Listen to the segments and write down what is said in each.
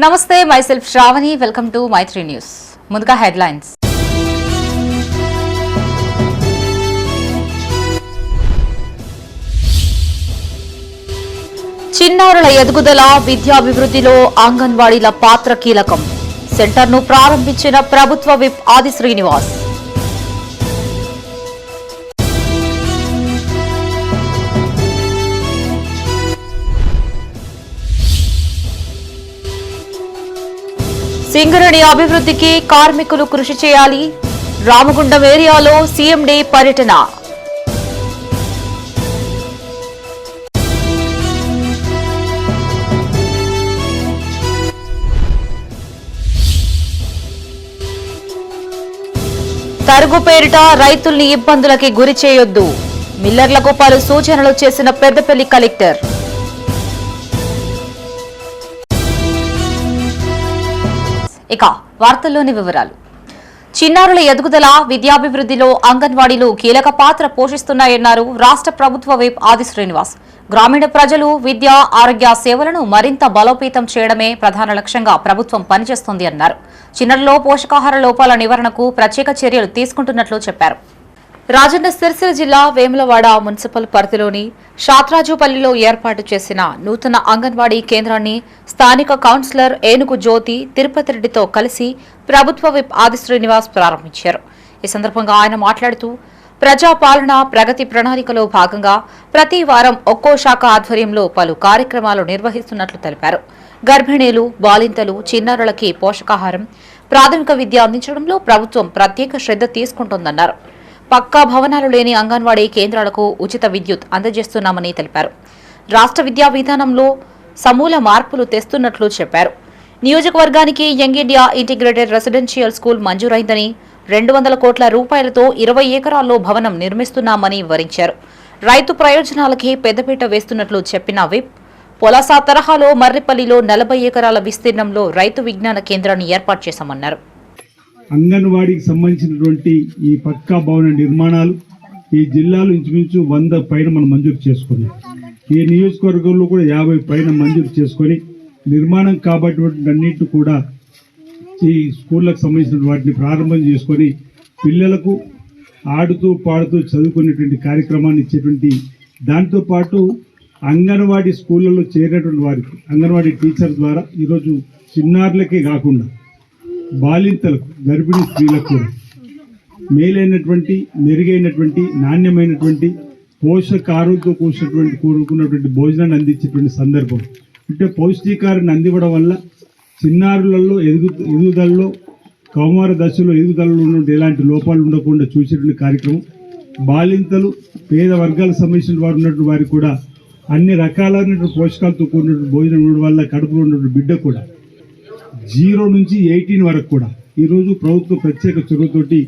నమస్తే, myself Shravani. Welcome to Maitri news. ముందుగా headlines. చిన్నారుల ఎదుగుదల, విద్యాభివృద్ధిలో అంగన్వాడీల పాత్ర కీలకం. సెంటర్ను ప్రారంభించిన ప్రభుత్వ విప్ ఆది శ్రీనివాస్. సింగరేణి అభివృద్ధికి కార్మికులు కృషి చేయాలి. రామగుండం ఏరియాలో సీఎండీ పర్యటన. తరుగు పేరిట రైతుల్ని ఇబ్బందులకి గురి చేయొద్దు. మిల్లర్లకు పలు సూచనలు చేసిన పెద్దపల్లి కలెక్టర్. ఇక వార్తల్లోని వివరాలు. చిన్నారుల ఎదుగుదల, విద్యాభివృద్ధిలో అంగన్వాడీలు కీలక పాత్ర పోషిస్తున్నాయన్నారు రాష్ట్ర ప్రభుత్వ విప్ ఆది శ్రీనివాస్. గ్రామీణ ప్రజలు విద్య, ఆరోగ్య సేవలను మరింత బలోపేతం చేయడమే ప్రధాన లక్ష్యంగా ప్రభుత్వం పనిచేస్తోంది అన్నారు. చిన్నారుల్లో పోషకాహార లోపాల నివారణకు ప్రత్యేక చర్యలు తీసుకుంటున్నట్లు చెప్పారు. రాజన్న సిరిసిల్ల జిల్లా వేములవాడ మున్సిపల్ పరిధిలోని షాత్రాజుపల్లిలో ఏర్పాటు చేసిన నూతన అంగన్వాడీ కేంద్రాన్ని స్థానిక కౌన్సిలర్ ఏనుగు జ్యోతి తిరుపతి రెడ్డితో కలిసి ప్రభుత్వ విప్ ఆది శ్రీనివాస్ ప్రారంభించారు. ఈ సందర్భంగా ఆయన మాట్లాడుతూ ప్రజాపాలన ప్రగతి ప్రణాళికలో భాగంగా ప్రతి వారం ఒక్కో శాఖ ఆధ్వర్యంలో పలు కార్యక్రమాలు నిర్వహిస్తున్నట్లు తెలిపారు. గర్భిణీలు, బాలింతలు, చిన్నారులకి పోషకాహారం, ప్రాథమిక విద్య అందించడంలో ప్రభుత్వం ప్రత్యేక శ్రద్ధ తీసుకుంటోందన్నారు. పక్కా భవనాలు లేని అంగన్వాడీ కేంద్రాలకు ఉచిత విద్యుత్ అందజేస్తున్నామని తెలిపారు. రాష్ట్ర విద్యా విధానంలో సమూల మార్పులు తెస్తున్నట్లు చెప్పారు. నియోజకవర్గానికి young India integrated residential school మంజూరైందని, 200 కోట్ల రూపాయలతో 20 ఎకరాల్లో భవనం నిర్మిస్తున్నామని వివరించారు. రైతు ప్రయోజనాలకి పెద్దపీట వేస్తున్నట్లు చెప్పిన విప్, పొలాసా తరహాలో మర్రిపల్లిలో 40 ఎకరాల విస్తీర్ణంలో రైతు విజ్ఞాన కేంద్రాన్ని ఏర్పాటు చేశామన్నారు. అంగన్వాడీకి సంబంధించినటువంటి ఈ పక్కా భవన నిర్మాణాలు ఈ జిల్లాలో ఇంచుమించు 100 పైన మనం మంజూరు చేసుకున్నాం. ఈ నియోజకవర్గంలో కూడా 50 పైన మంజూరు చేసుకొని నిర్మాణం కాబట్టి అన్నింటి కూడా ఈ స్కూళ్ళకు సంబంధించిన వాటిని ప్రారంభం చేసుకొని పిల్లలకు ఆడుతూ పాడుతూ చదువుకునేటువంటి కార్యక్రమాన్ని ఇచ్చేటువంటి, దాంతోపాటు అంగన్వాడీ స్కూళ్ళలో చేరినటువంటి వారికి అంగన్వాడీ టీచర్ ద్వారా ఈరోజు చిన్నారులకే కాకుండా బాలింతలకు, గర్భిణీ స్త్రీలకు కూడా మేలైనటువంటి, మెరుగైనటువంటి, నాణ్యమైనటువంటి, పోషకాహారంతో కూడుకున్నటువంటి భోజనాన్ని అందించేటువంటి సందర్భం. అంటే పౌష్టికారాన్ని అందివ్వడం వల్ల చిన్నారులలో ఎదుగుదలలో, కౌమార దశలో ఎదుగుదలలో ఉన్నటువంటి ఎలాంటి లోపాలు ఉండకుండా చూసేటువంటి కార్యక్రమం. బాలింతలు, పేద వర్గాలకు సంబంధించిన వారు ఉన్నటువంటి వారికి కూడా అన్ని రకాలైనటువంటి పోషకాలతో కూడినటువంటి భోజనం ఉండడం వల్ల కడుపులో ఉన్నటువంటి బిడ్డ కూడా 0 నుంచి 18 వరకు కూడా ఈరోజు ప్రభుత్వ ప్రత్యేక చొరవతోటి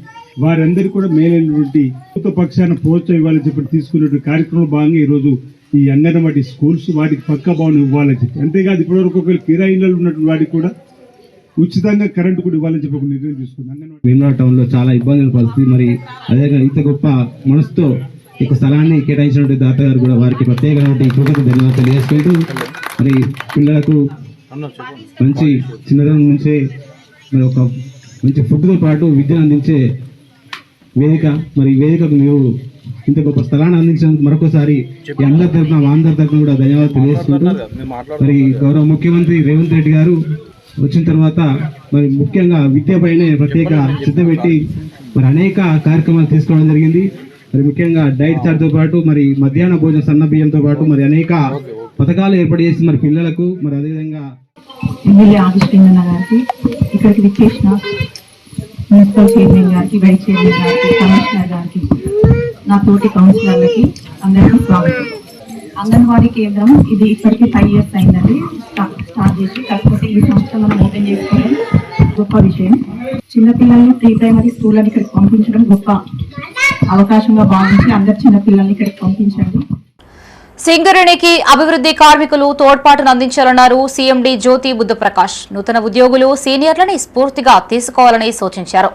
వారందరికీ కూడా మేలైనటువంటి ప్రభుత్వ పక్షాన ప్రోత్సాహం ఇవ్వాలని చెప్పి తీసుకున్నటువంటి కార్యక్రమంలో భాగంగా ఈరోజు ఈ అంగన్వాడీ స్కూల్స్ వాటికి పక్కా భవనం ఇవ్వాలని చెప్పి, అంతేకాదు ఇప్పటివరకు ఒకవేళ కిరాయిలలో ఉన్నటువంటి వాటికి కూడా ఉచితంగా కరెంటు కూడా ఇవ్వాలని చెప్పి ఒక నిర్ణయం తీసుకుంది. వేములవాడ టౌన్లో చాలా ఇబ్బందుల పరిస్థితి. మరి అదే ఇంత గొప్ప మనసుతో ఇక స్థలాన్ని కేటాయించినటువంటి దాత గారు కూడా వారికి ప్రత్యేకమైనటువంటి కృతజ్ఞతలు ధన్యవాదాలు తెలియజేసుకుంటూ, మరి పిల్లలకు మంచి చిన్నతనం నుంచే మరి ఒక మంచి ఫుడ్తో పాటు విద్యను అందించే వేదిక. మరి ఈ వేదికకు మీరు ఇంత గొప్ప స్థలాన్ని అందించినందుకు మరొకసారి అందరి తరఫున, మా అందరి తరఫున కూడా ధన్యవాదాలు తెలియజేసుకుంటూ, మరి గౌరవ ముఖ్యమంత్రి రేవంత్ రెడ్డి గారు వచ్చిన తర్వాత మరి ముఖ్యంగా విద్యపైనే ప్రత్యేక శ్రద్ధ పెట్టి మరి అనేక కార్యక్రమాలు తీసుకోవడం జరిగింది. మరి ముఖ్యంగా డైట్ చార్ట్తో పాటు మరి మధ్యాహ్న భోజన సన్న బియ్యంతో పాటు మరి అనేక పథకాలు ఏర్పాటు చేసి మరి పిల్లలకు, మరి అదేవిధంగా ఎమ్మెల్యే ఆది శ్రీనివాస్ గారికి, ఇక్కడికి విచ్చేసిన మున్సిపల్ చైర్మన్ గారికి, వైస్ చైర్మన్ గారికి, కమిషనర్ గారికి, నా తోటి కౌన్సిలర్లకి అందరికీ స్వాగతం. అంగన్వాడీ కేంద్రం ఇది ఇప్పటికీ 5 years అయిందండి స్టార్ట్ చేసి. కాకపోతే ఈ సంవత్సరం మనం ఓపెన్ చేసుకోవడం గొప్ప విషయం. చిన్నపిల్లల్ని ప్రీ ప్రైమరీ స్కూళ్ళని ఇక్కడికి పంపించడం గొప్ప అవకాశంగా భావించి అందరు చిన్నపిల్లల్ని ఇక్కడికి పంపించండి. సింగరేణికి అభివృద్ధి కార్మికులు తోడ్పాటును అందించాలన్నారు సీఎండీ జ్యోతి బుద్ధప్రకాష్. నూతన ఉద్యోగులు, సీనియర్లని స్ఫూర్తిగా తీసుకోవాలని సూచించారు.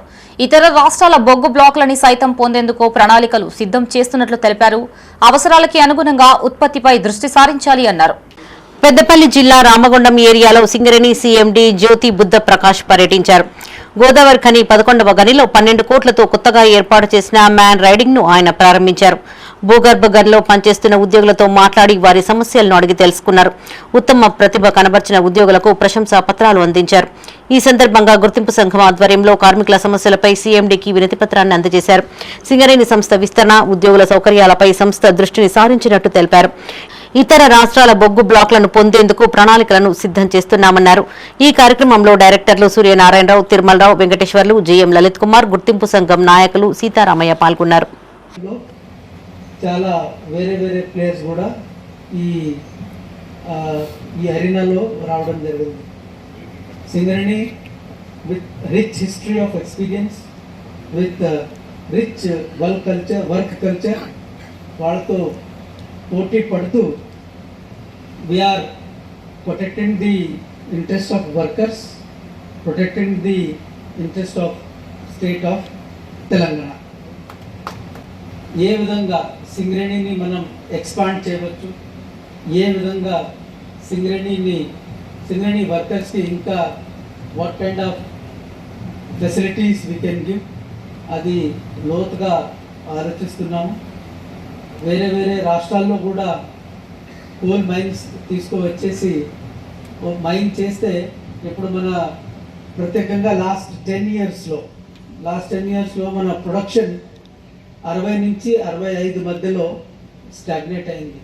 ఇతర రాష్ట్రాల బొగ్గు బ్లాకులని సైతం పొందేందుకు ప్రణాళికలు సిద్ధం చేస్తున్నట్లు తెలిపారు. అవసరాలకి అనుగుణంగా ఉత్పత్తిపై దృష్టి సారించాలి అన్నారు. పెద్దపల్లి జిల్లా రామగుండం ఏరియాలో సింగరేణి సీఎండీ జ్యోతి బుద్ధ ప్రకాష్ పర్యటించారు. గోదావరి ఖని 11వ గనిలో 12 కోట్లతో కొత్తగా ఏర్పాటు చేసిన మ్యాన్ రైడింగ్ ను ఆయన ప్రారంభించారు. భూగర్భ గనిలో పనిచేస్తున్న ఉద్యోగులతో మాట్లాడి వారి సమస్యలను అడిగి తెలుసుకున్నారు. ఉత్తమ ప్రతిభ కనబర్చిన ఉద్యోగులకు ప్రశంసా పత్రాలు అందించారు. ఈ సందర్భంగా గుర్తింపు సంఘం ఆధ్వర్యంలో కార్మికుల సమస్యలపై సీఎండీకి వినతి పత్రాన్ని అందజేశారు. సింగరేణి సంస్థ విస్తరణ, ఉద్యోగుల సౌకర్యాలపై సంస్థ దృష్టిని సారించినట్టు తెలిపారు. ఇతర రాష్ట్రాల బొగ్గు బ్లాక్లను పొందేందుకు ప్రణాళికలను సిద్ధం చేస్తున్నామన్నారు. ఈ కార్యక్రమంలో డైరెక్టర్లు సూర్యనారాయణరావు, తిరుమలరావు, వెంకటేశ్వర్లు, జీఎం లలిత్ కుమార్, గుర్తింపు సంఘం నాయకులు సీతారామయ్య పాల్గొన్నారు. చాలా వేరే వేరే ప్లేయర్స్ కూడా ఈ అరీనాలో రావడం జరిగింది. Singareni with rich history of experience, with rich work culture వాళ్ళతో పోటీ పడుతూ we are protecting the interest of workers, protecting the interest of state of Telangana. ఏ విధంగా సింగరేణిని మనం ఎక్స్పాండ్ చేయవచ్చు, ఏ విధంగా సింగరేణి వర్కర్స్కి ఇంకా what kind of facilities we can give, అది లోతుగా ఆలోచిస్తున్నాము. వేరే వేరే రాష్ట్రాల్లో కూడా కోల్ మైన్స్ తీసుకువచ్చేసి మైన్ చేస్తే ఇప్పుడు మన ప్రత్యేకంగా లాస్ట్ 10 ఇయర్స్లో మన ప్రొడక్షన్ 60 నుంచి 65 మధ్యలో స్టాగ్నేట్ అయింది.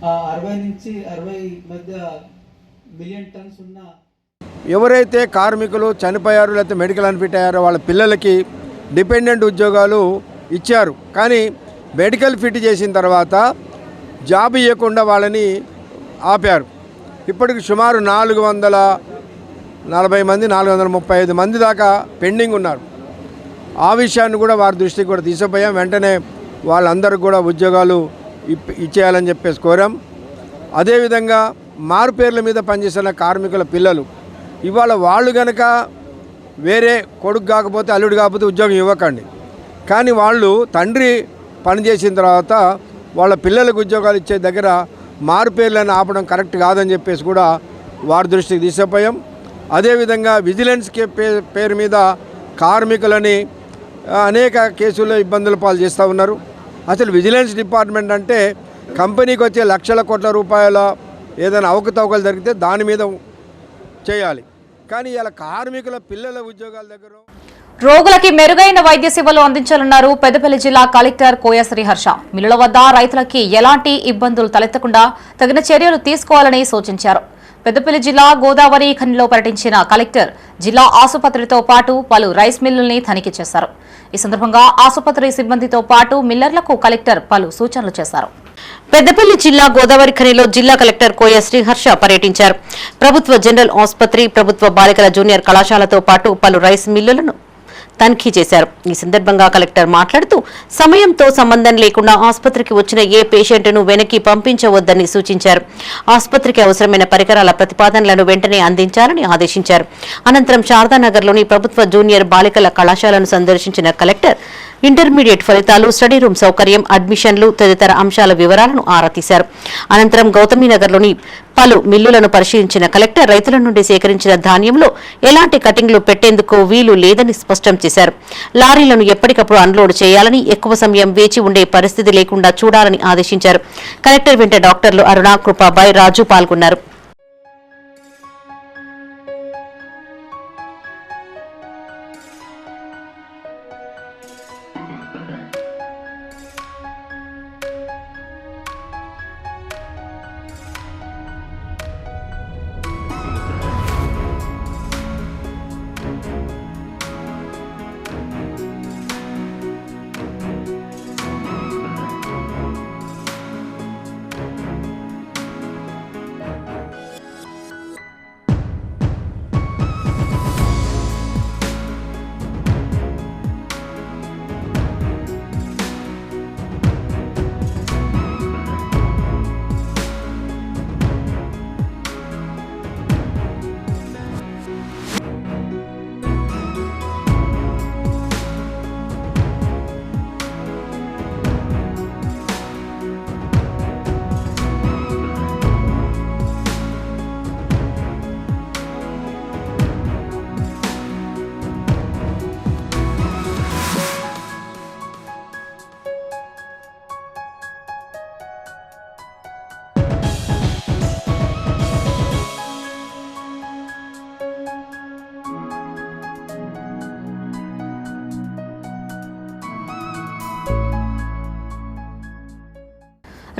ఆ 60 నుంచి 60 మధ్య మిలియన్ టన్స్ ఉన్న ఎవరైతే కార్మికులు చనిపోయారో లేకపోతే మెడికల్ అన్ఫిట్ అయ్యారో వాళ్ళ పిల్లలకి డిపెండెంట్ ఉద్యోగాలు ఇచ్చారు. కానీ మెడికల్ ఫిట్ చేసిన తర్వాత జాబ్ ఇవ్వకుండా వాళ్ళని ఆపారు. ఇప్పటికి సుమారు 440 మంది 435 మంది దాకా పెండింగ్ ఉన్నారు. ఆ విషయాన్ని కూడా వారి దృష్టికి కూడా తీసుకుపోయాం. వెంటనే వాళ్ళందరూ కూడా ఉద్యోగాలు ఇచ్చేయాలని చెప్పేసి కోరాం. అదేవిధంగా మారుపేర్ల మీద పనిచేస్తున్న కార్మికుల పిల్లలు ఇవాళ వాళ్ళు కనుక వేరే కొడుకు కాకపోతే అల్లుడు కాకపోతే ఉద్యోగం ఇవ్వకండి. కానీ వాళ్ళు తండ్రి పనిచేసిన తర్వాత వాళ్ళ పిల్లలకు ఉద్యోగాలు ఇచ్చే దగ్గర మారుపేర్లను ఆపడం కరెక్ట్ కాదని చెప్పేసి కూడా వారి దృష్టికి తీసుకుపోయాం. అదేవిధంగా విజిలెన్స్ పేరు మీద కార్మికులని అనేక కేసుల్లో ఇబ్బందుల పాలు చేస్తూ ఉన్నారు. అసలు విజిలెన్స్ డిపార్ట్మెంట్ అంటే కంపెనీకి వచ్చే లక్షల కోట్ల రూపాయల ఏదైనా అవకతవకలు జరిగితే దాని మీద చేయాలి. కానీ ఇలా కార్మికుల పిల్లల ఉద్యోగాల దగ్గర రోగులకి మెరుగైన వైద్య సేవలు అందించాలన్నారు పెద్దపల్లి జిల్లా కలెక్టర్ కోయ శ్రీహర్ష. మిల్లుల వద్ద రైతులకి ఎలాంటి ఇబ్బందులు తలెత్తకుండా తగిన చర్యలు తీసుకోవాలని సూచించారు. పెద్దపల్లి జిల్లా గోదావరి ఖనిలో పర్యటించిన కలెక్టర్ జిల్లా ఆసుపత్రితో పాటు పలు రైస్ మిల్లుల్ని తనిఖీ చేశారు. ఈ సందర్భంగా ఆసుపత్రి సిబ్బందితో పాటు మిల్లర్లకు కలెక్టర్ పలు సూచనలు చేశారు. పెద్దపల్లి జిల్లా గోదావరి ఖనిలో జిల్లా కలెక్టర్ కోయ శ్రీహర్ష పర్యటించారు. ప్రభుత్వ జనరల్ ఆసుపత్రి, ప్రభుత్వ బాలికల జూనియర్ కళాశాలతో పాటు పలు రైస్ మిల్లులను తనిఖీ చేశారు. ఈ సందర్భంగా కలెక్టర్ మాట్లాడుతూ సమయంతో సంబంధం లేకుండా ఆసుపత్రికి వచ్చిన ఏ పేషెంట్ను వెనక్కి పంపించవద్దని సూచించారు. ఆసుపత్రికి అవసరమైన పరికరాల ప్రతిపాదనలను వెంటనే అందించాలని ఆదేశించారు. అనంతరం శారదానగర్లోని ప్రభుత్వ జూనియర్ బాలికల కళాశాలను సందర్శించిన కలెక్టర్ ఇంటర్మీడియట్ ఫలితాలు, స్టడీ రూమ్ సౌకర్యం, అడ్మిషన్లు తదితర అంశాల వివరాలను ఆరా తీశారు. అనంతరం గౌతమీనగర్లోని పలు మిల్లులను పరిశీలించిన కలెక్టర్ రైతుల నుండి సేకరించిన ధాన్యంలో ఎలాంటి కటింగ్లు పెట్టేందుకు వీలు లేదని స్పష్టం చేశారు. లారీలను ఎప్పటికప్పుడు అన్లోడ్ చేయాలని, ఎక్కువ సమయం వేచి ఉండే పరిస్థితి లేకుండా చూడాలని ఆదేశించారు. కలెక్టర్ వెంట డాక్టర్లు అరుణ, కృపాబాయ్, రాజు పాల్గొన్నారు.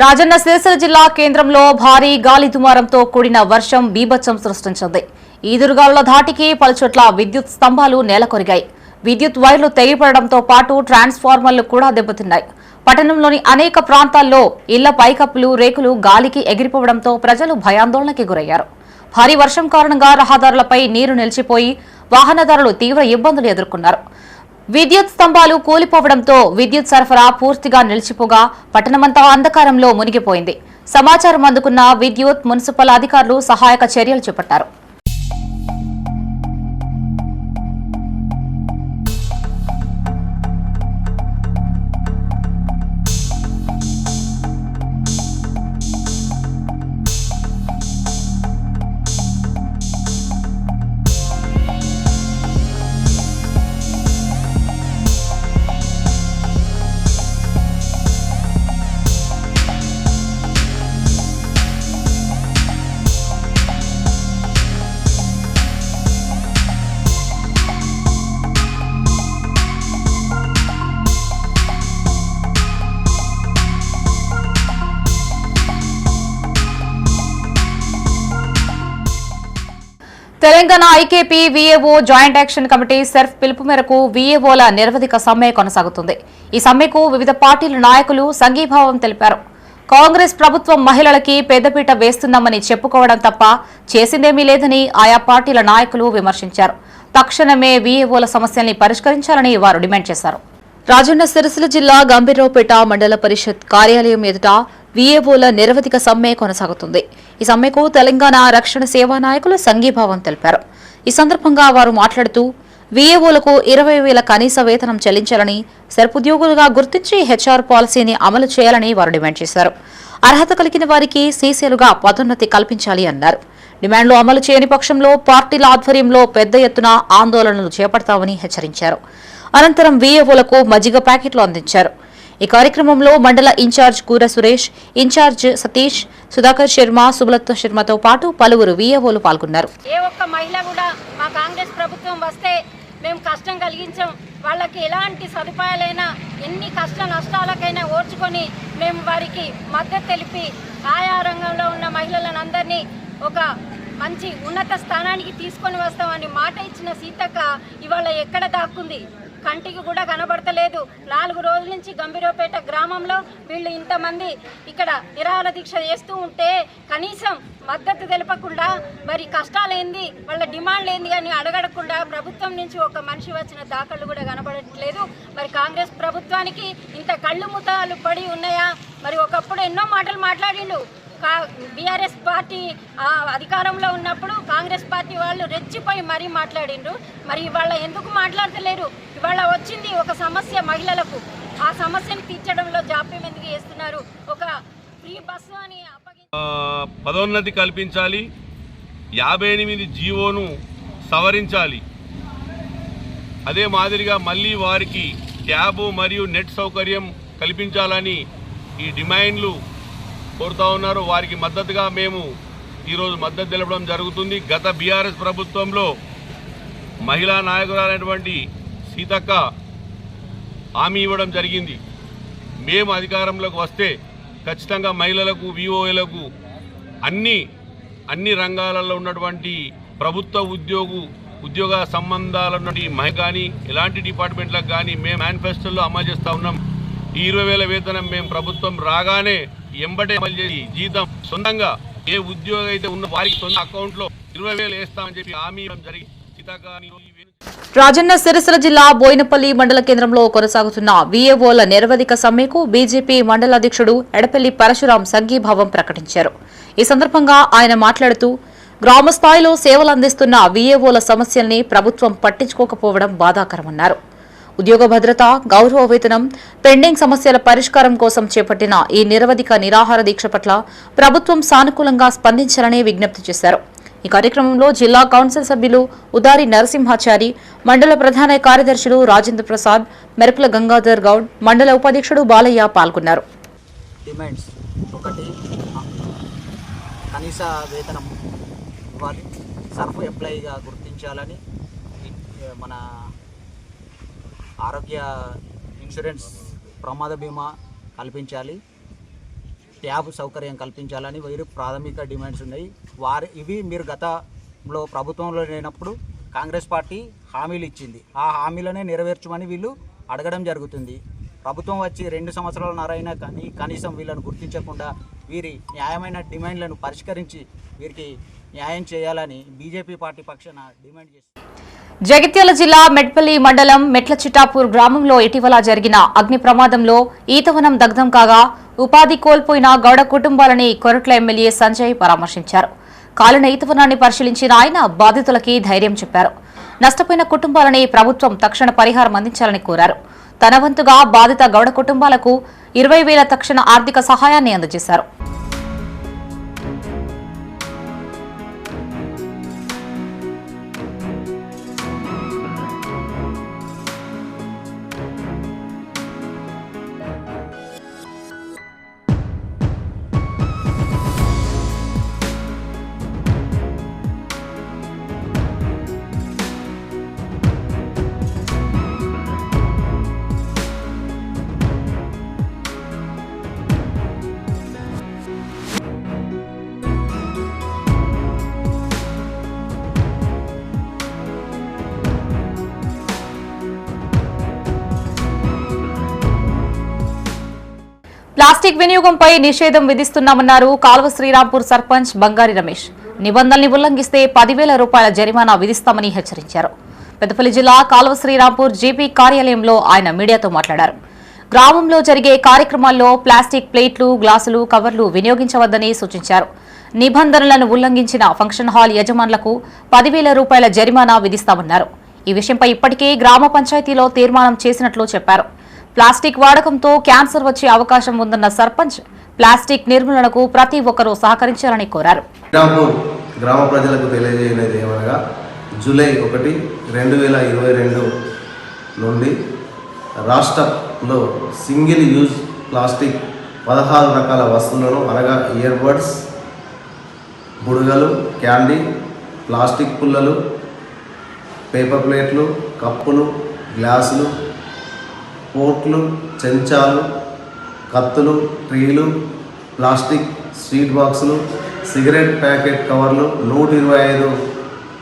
రాజన్న సిరిసిల్ల జిల్లా కేంద్రంలో భారీ గాలి దుమారంతో కూడిన వర్షం బీభత్సం సృష్టించింది. ఈదురుగాలుల ధాటికి పలుచోట్ల విద్యుత్ స్తంభాలు నేలకొరిగాయి. విద్యుత్ వైర్లు తెగిపడడంతో పాటు ట్రాన్స్ఫార్మర్లు కూడా దెబ్బతిన్నాయి. పట్టణంలోని అనేక ప్రాంతాల్లో ఇళ్ల పైకప్పులు రేకులు గాలికి ఎగిరిపోవడంతో ప్రజలు భయాందోళనకి గురయ్యారు. భారీ వర్షం కారణంగా రహదారులపై నీరు నిలిచిపోయి వాహనదారులు తీవ్ర ఇబ్బందులు ఎదుర్కొన్నారు. విద్యుత్ స్తంభాలు కూలిపోవడంతో విద్యుత్ సరఫరా పూర్తిగా నిలిచిపోగా పట్టణమంతా అంధకారంలో మునిగిపోయింది. సమాచారం అందుకున్న విద్యుత్ మున్సిపల్ అధికారులు సహాయక చర్యలు చేపట్టారు. Telangana IKP VAO joint action committee SERP పిలుపు మేరకు వీఏఓల నిరవధిక సమ్మె కొనసాగుతుంది. ఈ సమ్మెకు వివిధ పార్టీల నాయకులు సంఘీభావం తెలిపారు. కాంగ్రెస్ ప్రభుత్వం మహిళలకి పెద్దపీట వేస్తున్నామని చెప్పుకోవడం తప్ప చేసిందేమీ లేదని ఆయా పార్టీల నాయకులు విమర్శించారు. తక్షణమే వీఏఓల సమస్యల్ని పరిష్కరించాలని వారు డిమాండ్ చేశారు. రాజన్న సిరిసిల్ల జిల్లా గంభీరావుపేట మండల పరిషత్ కార్యాలయం ఎదుట వీఏఓల నిరవధిక సమ్మె కొనసాగుతుంది. ఈ సమ్మెకు తెలంగాణ రక్షణ సేవా నాయకులు సంఘీభావం తెలిపారు. ఈ సందర్భంగా వారు మాట్లాడుతూ వీఏఓలకు 20,000 కనీస వేతనం చెల్లించాలని, సెర్ప్ ఉద్యోగులుగా గుర్తించి హెచ్ఆర్ పాలసీని అమలు చేయాలని వారు డిమాండ్ చేశారు. అర్హత కలిగిన వారికి సీసీలుగా పదోన్నతి కల్పించాలి అన్నారు. డిమాండ్లు అమలు చేయని పక్షంలో పార్టీల ఆధ్వర్యంలో పెద్ద ఎత్తున ఆందోళనలు చేపడతామని హెచ్చరించారు. అనంతరం వీఏఓలకు మజ్జిగ ప్యాకెట్లు అందించారు. ఈ కార్యక్రమంలో మండల ఇన్ఛార్జ్ కూర సురేష్, ఇన్ఛార్జ్ సతీష్, సుధాకర్ శర్మ, సుబలత శర్మతో పాటు పలువురు వీఏఓలు పాల్గొన్నారు. ఏ ఒక్క మహిళ కూడా మా కాంగ్రెస్ ప్రభుత్వం వస్తే మేము కష్టం కలిగించాం, వాళ్ళకి ఎలాంటి సదుపాయాలైనా ఎన్ని కష్ట నష్టాలకైనా ఓర్చుకొని మేము వారికి మద్దతు తెలిపి ఆయా రంగంలో ఉన్న మహిళలను అందరినీ ఒక మంచి ఉన్నత స్థానానికి తీసుకొని వస్తామని మాట ఇచ్చిన సీతక్క ఇవాళ ఎక్కడ దాక్కుంది? కంటికి కూడా కనబడతలేదు. 4 రోజుల నుంచి గంభీరావుపేట గ్రామంలో వీళ్ళు ఇంతమంది ఇక్కడ నిరాహార దీక్ష చేస్తూ ఉంటే కనీసం మద్దతు తెలపకుండా మరి కష్టాలేంది, వాళ్ళ డిమాండ్లు ఏంది అని అడగడకుండా ప్రభుత్వం నుంచి ఒక మనిషి వచ్చిన దాఖలు కూడా కనబడట్లేదు. మరి కాంగ్రెస్ ప్రభుత్వానికి ఇంత కళ్ళు ముతాలు పడి ఉన్నాయా? మరి ఒకప్పుడు ఎన్నో మాటలు మాట్లాడిండు. బీఆర్ఎస్ పార్టీ అధికారంలో ఉన్నప్పుడు కాంగ్రెస్ పార్టీ వాళ్ళు రెచ్చిపోయి మరీ మాట్లాడిండ్రు. మరి ఇవాళ ఎందుకు మాట్లాడతలేరు? ఇవాళ వచ్చింది ఒక సమస్య మహిళలకు, ఆ సమస్యను తీర్చడంలో జాప్యం ఎందుకు చేస్తున్నారు? ఒక ఫ్రీ బస్సు అని పదోన్నతి కల్పించాలి, 58 జీవోను సవరించాలి. అదే మాదిరిగా మళ్ళీ వారికి ట్యాబు మరియు నెట్ సౌకర్యం కల్పించాలని ఈ డిమాండ్లు కోరుతా ఉన్నారు. వారికి మద్దతుగా మేము ఈరోజు మద్దతు తెలపడం జరుగుతుంది. గత బీఆర్ఎస్ ప్రభుత్వంలో మహిళా నాయకురాలైనటువంటి సీతక్క హామీ ఇవ్వడం జరిగింది. మేము అధికారంలోకి వస్తే ఖచ్చితంగా మహిళలకు, వీఓఏలకు అన్ని రంగాలలో ఉన్నటువంటి ప్రభుత్వ ఉద్యోగ సంబంధాల మహిళ కానీ ఎలాంటి డిపార్ట్మెంట్లకు కానీ మేము మేనిఫెస్టోలో అమలు చేస్తూ ఉన్నాం. ఈ 20,000 వేతనం మేము ప్రభుత్వం రాగానే ఎంబటే అమలు చేసి జీతం సొంతంగా ఏ ఉద్యోగం అయితే ఉన్న వారికి సొంత అకౌంట్లో 20,000 వేస్తామని చెప్పి హామీ ఇవ్వడం జరిగింది. రాజన్న సిరిసిల్ల జిల్లా బోయినపల్లి మండల కేంద్రంలో కొనసాగుతున్న వీఏఓల నిరవధిక సమ్మెకు బీజేపీ మండల అధ్యక్షుడు ఎడపల్లి పరశురాం సంఘీభావం ప్రకటించారు. ఈ సందర్భంగా ఆయన మాట్లాడుతూ గ్రామ స్థాయిలో సేవలు అందిస్తున్న వీఏఓల సమస్యల్ని ప్రభుత్వం పట్టించుకోకపోవడం బాధాకరమన్నారు. ఉద్యోగ భద్రత, గౌరవ వేతనం, పెండింగ్ సమస్యల పరిష్కారం కోసం చేపట్టిన ఈ నిరవధిక నిరాహార దీక్ష పట్ల ప్రభుత్వం సానుకూలంగా స్పందించాలని విజ్ఞప్తి చేశారు. ఈ కార్యక్రమంలో జిల్లా కౌన్సిల్ సభ్యులు ఉదారి నరసింహాచారి, మండల ప్రధాన కార్యదర్శులు రాజేంద్ర ప్రసాద్, మెరుపుల గంగాధర్ గౌడ్, మండల ఉపాధ్యక్షుడు బాలయ్య పాల్గొన్నారు. డిమాండ్స్ ఒకటి, కనీస వేతనం ఇవ్వాలి, సర్ఫ్ ఎంప్లాయీగా గుర్తించాలని, మన ఆరోగ్య ఇన్సూరెన్స్ ప్రమాద బీమా కల్పించాలి, ట్యాబ్ సౌకర్యం కల్పించాలని వీరు ప్రాథమిక డిమాండ్స్ ఉన్నాయి. ఇవి మీరు గతంలో ప్రభుత్వంలో లేనప్పుడు కాంగ్రెస్ పార్టీ హామీలు ఇచ్చింది. ఆ హామీలనే నెరవేర్చమని వీళ్ళు అడగడం జరుగుతుంది. ప్రభుత్వం వచ్చి 2 సంవత్సరాలన్నరైనా కానీ కనీసం వీళ్ళను గుర్తించకుండా వీరి న్యాయమైన డిమాండ్లను పరిష్కరించి వీరికి న్యాయం చేయాలని బీజేపీ పార్టీ పక్షాన డిమాండ్ చేస్తుంది. జగిత్యాల జిల్లా మెట్పల్లి మండలం మెట్ల చిట్టాపూర్ గ్రామంలో ఇటీవల జరిగిన అగ్ని ప్రమాదంలో ఈతవనం దగ్ధం కాగా ఉపాధి కోల్పోయిన గౌడ కుటుంబాలని కొరట్ల ఎమ్మెల్యే సంజయ్ పరామర్శించారు. కాలిన ఈతవనాన్ని పరిశీలించిన ఆయన బాధితులకి ధైర్యం చెప్పారు. నష్టపోయిన కుటుంబాలని ప్రభుత్వం తక్షణ పరిహారం అందించాలని కోరారు. తన వంతుగా బాధిత గౌడ కుటుంబాలకు 20,000 తక్షణ ఆర్థిక సహాయాన్ని అందజేశారు. ప్లాస్టిక్ వినియోగంపై నిషేధం విధిస్తున్నామన్నారు కాల్వ శ్రీరాంపూర్ సర్పంచ్ బంగారి రమేష్. నిబంధనల్ని ఉల్లంఘిస్తే 10,000 రూపాయల జరిమానా విధిస్తామని హెచ్చరించారు. పెద్దపల్లి జిల్లా కాల్వ శ్రీరాంపూర్ జీపీ కార్యాలయంలో ఆయన మీడియాతో మాట్లాడారు. గ్రామంలో జరిగే కార్యక్రమాల్లో ప్లాస్టిక్ ప్లేట్లు, గ్లాసులు, కవర్లు వినియోగించవద్దని సూచించారు. నిబంధనలను ఉల్లంఘించిన ఫంక్షన్ హాల్ యజమానులకు 10,000 రూపాయల జరిమానా విధిస్తామన్నారు. ఈ విషయంపై ఇప్పటికే గ్రామ పంచాయతీలో తీర్మానం చేసినట్లు చెప్పారు. ప్లాస్టిక్ వాడకంతో క్యాన్సర్ వచ్చే అవకాశం ఉందన్న సర్పంచ్ ప్లాస్టిక్ నిర్మూలనకు ప్రతి ఒక్కరూ సహకరించాలని కోరారు. గ్రామ ప్రజలకు తెలియజేయలేదు ఏమనగా జూలై 1, 2022 నుండి రాష్ట్రంలో సింగిల్ యూజ్ ప్లాస్టిక్ 16 రకాల వస్తువులను అనగా ఇయర్బడ్స్, బుడగలు, క్యాండీ, ప్లాస్టిక్ పుల్లలు, పేపర్ ప్లేట్లు, కప్పులు, గ్లాసులు, పోట్లు, చెంచాలు, కత్తులు, ట్రీలు, ప్లాస్టిక్ స్వీట్ బాక్సులు, సిగరెట్ ప్యాకెట్ కవర్లు, 125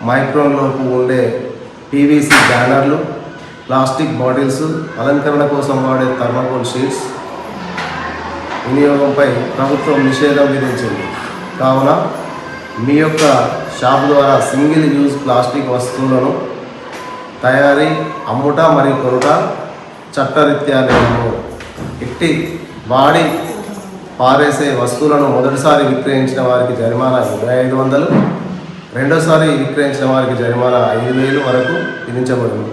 మైక్రోన్లోపు ఉండే పీవీసీ బ్యానర్లు, ప్లాస్టిక్ బాటిల్స్, అలంకరణ కోసం వాడే థర్మాకోల్ షీట్స్ వినియోగంపై ప్రభుత్వం నిషేధం విధించింది. కావున మీ యొక్క షాప్ ద్వారా సింగిల్ యూజ్ ప్లాస్టిక్ వస్తువులను తయారీ, అమ్ముట మరియు కొనుట చట్టరీత్యా లేవు. ఇట్టి వాడి పారేసే వస్తువులను మొదటిసారి విక్రయించిన వారికి జరిమానా 2,500, రెండోసారి విక్రయించిన వారికి జరిమానా 5,000 వరకు విధించబడును.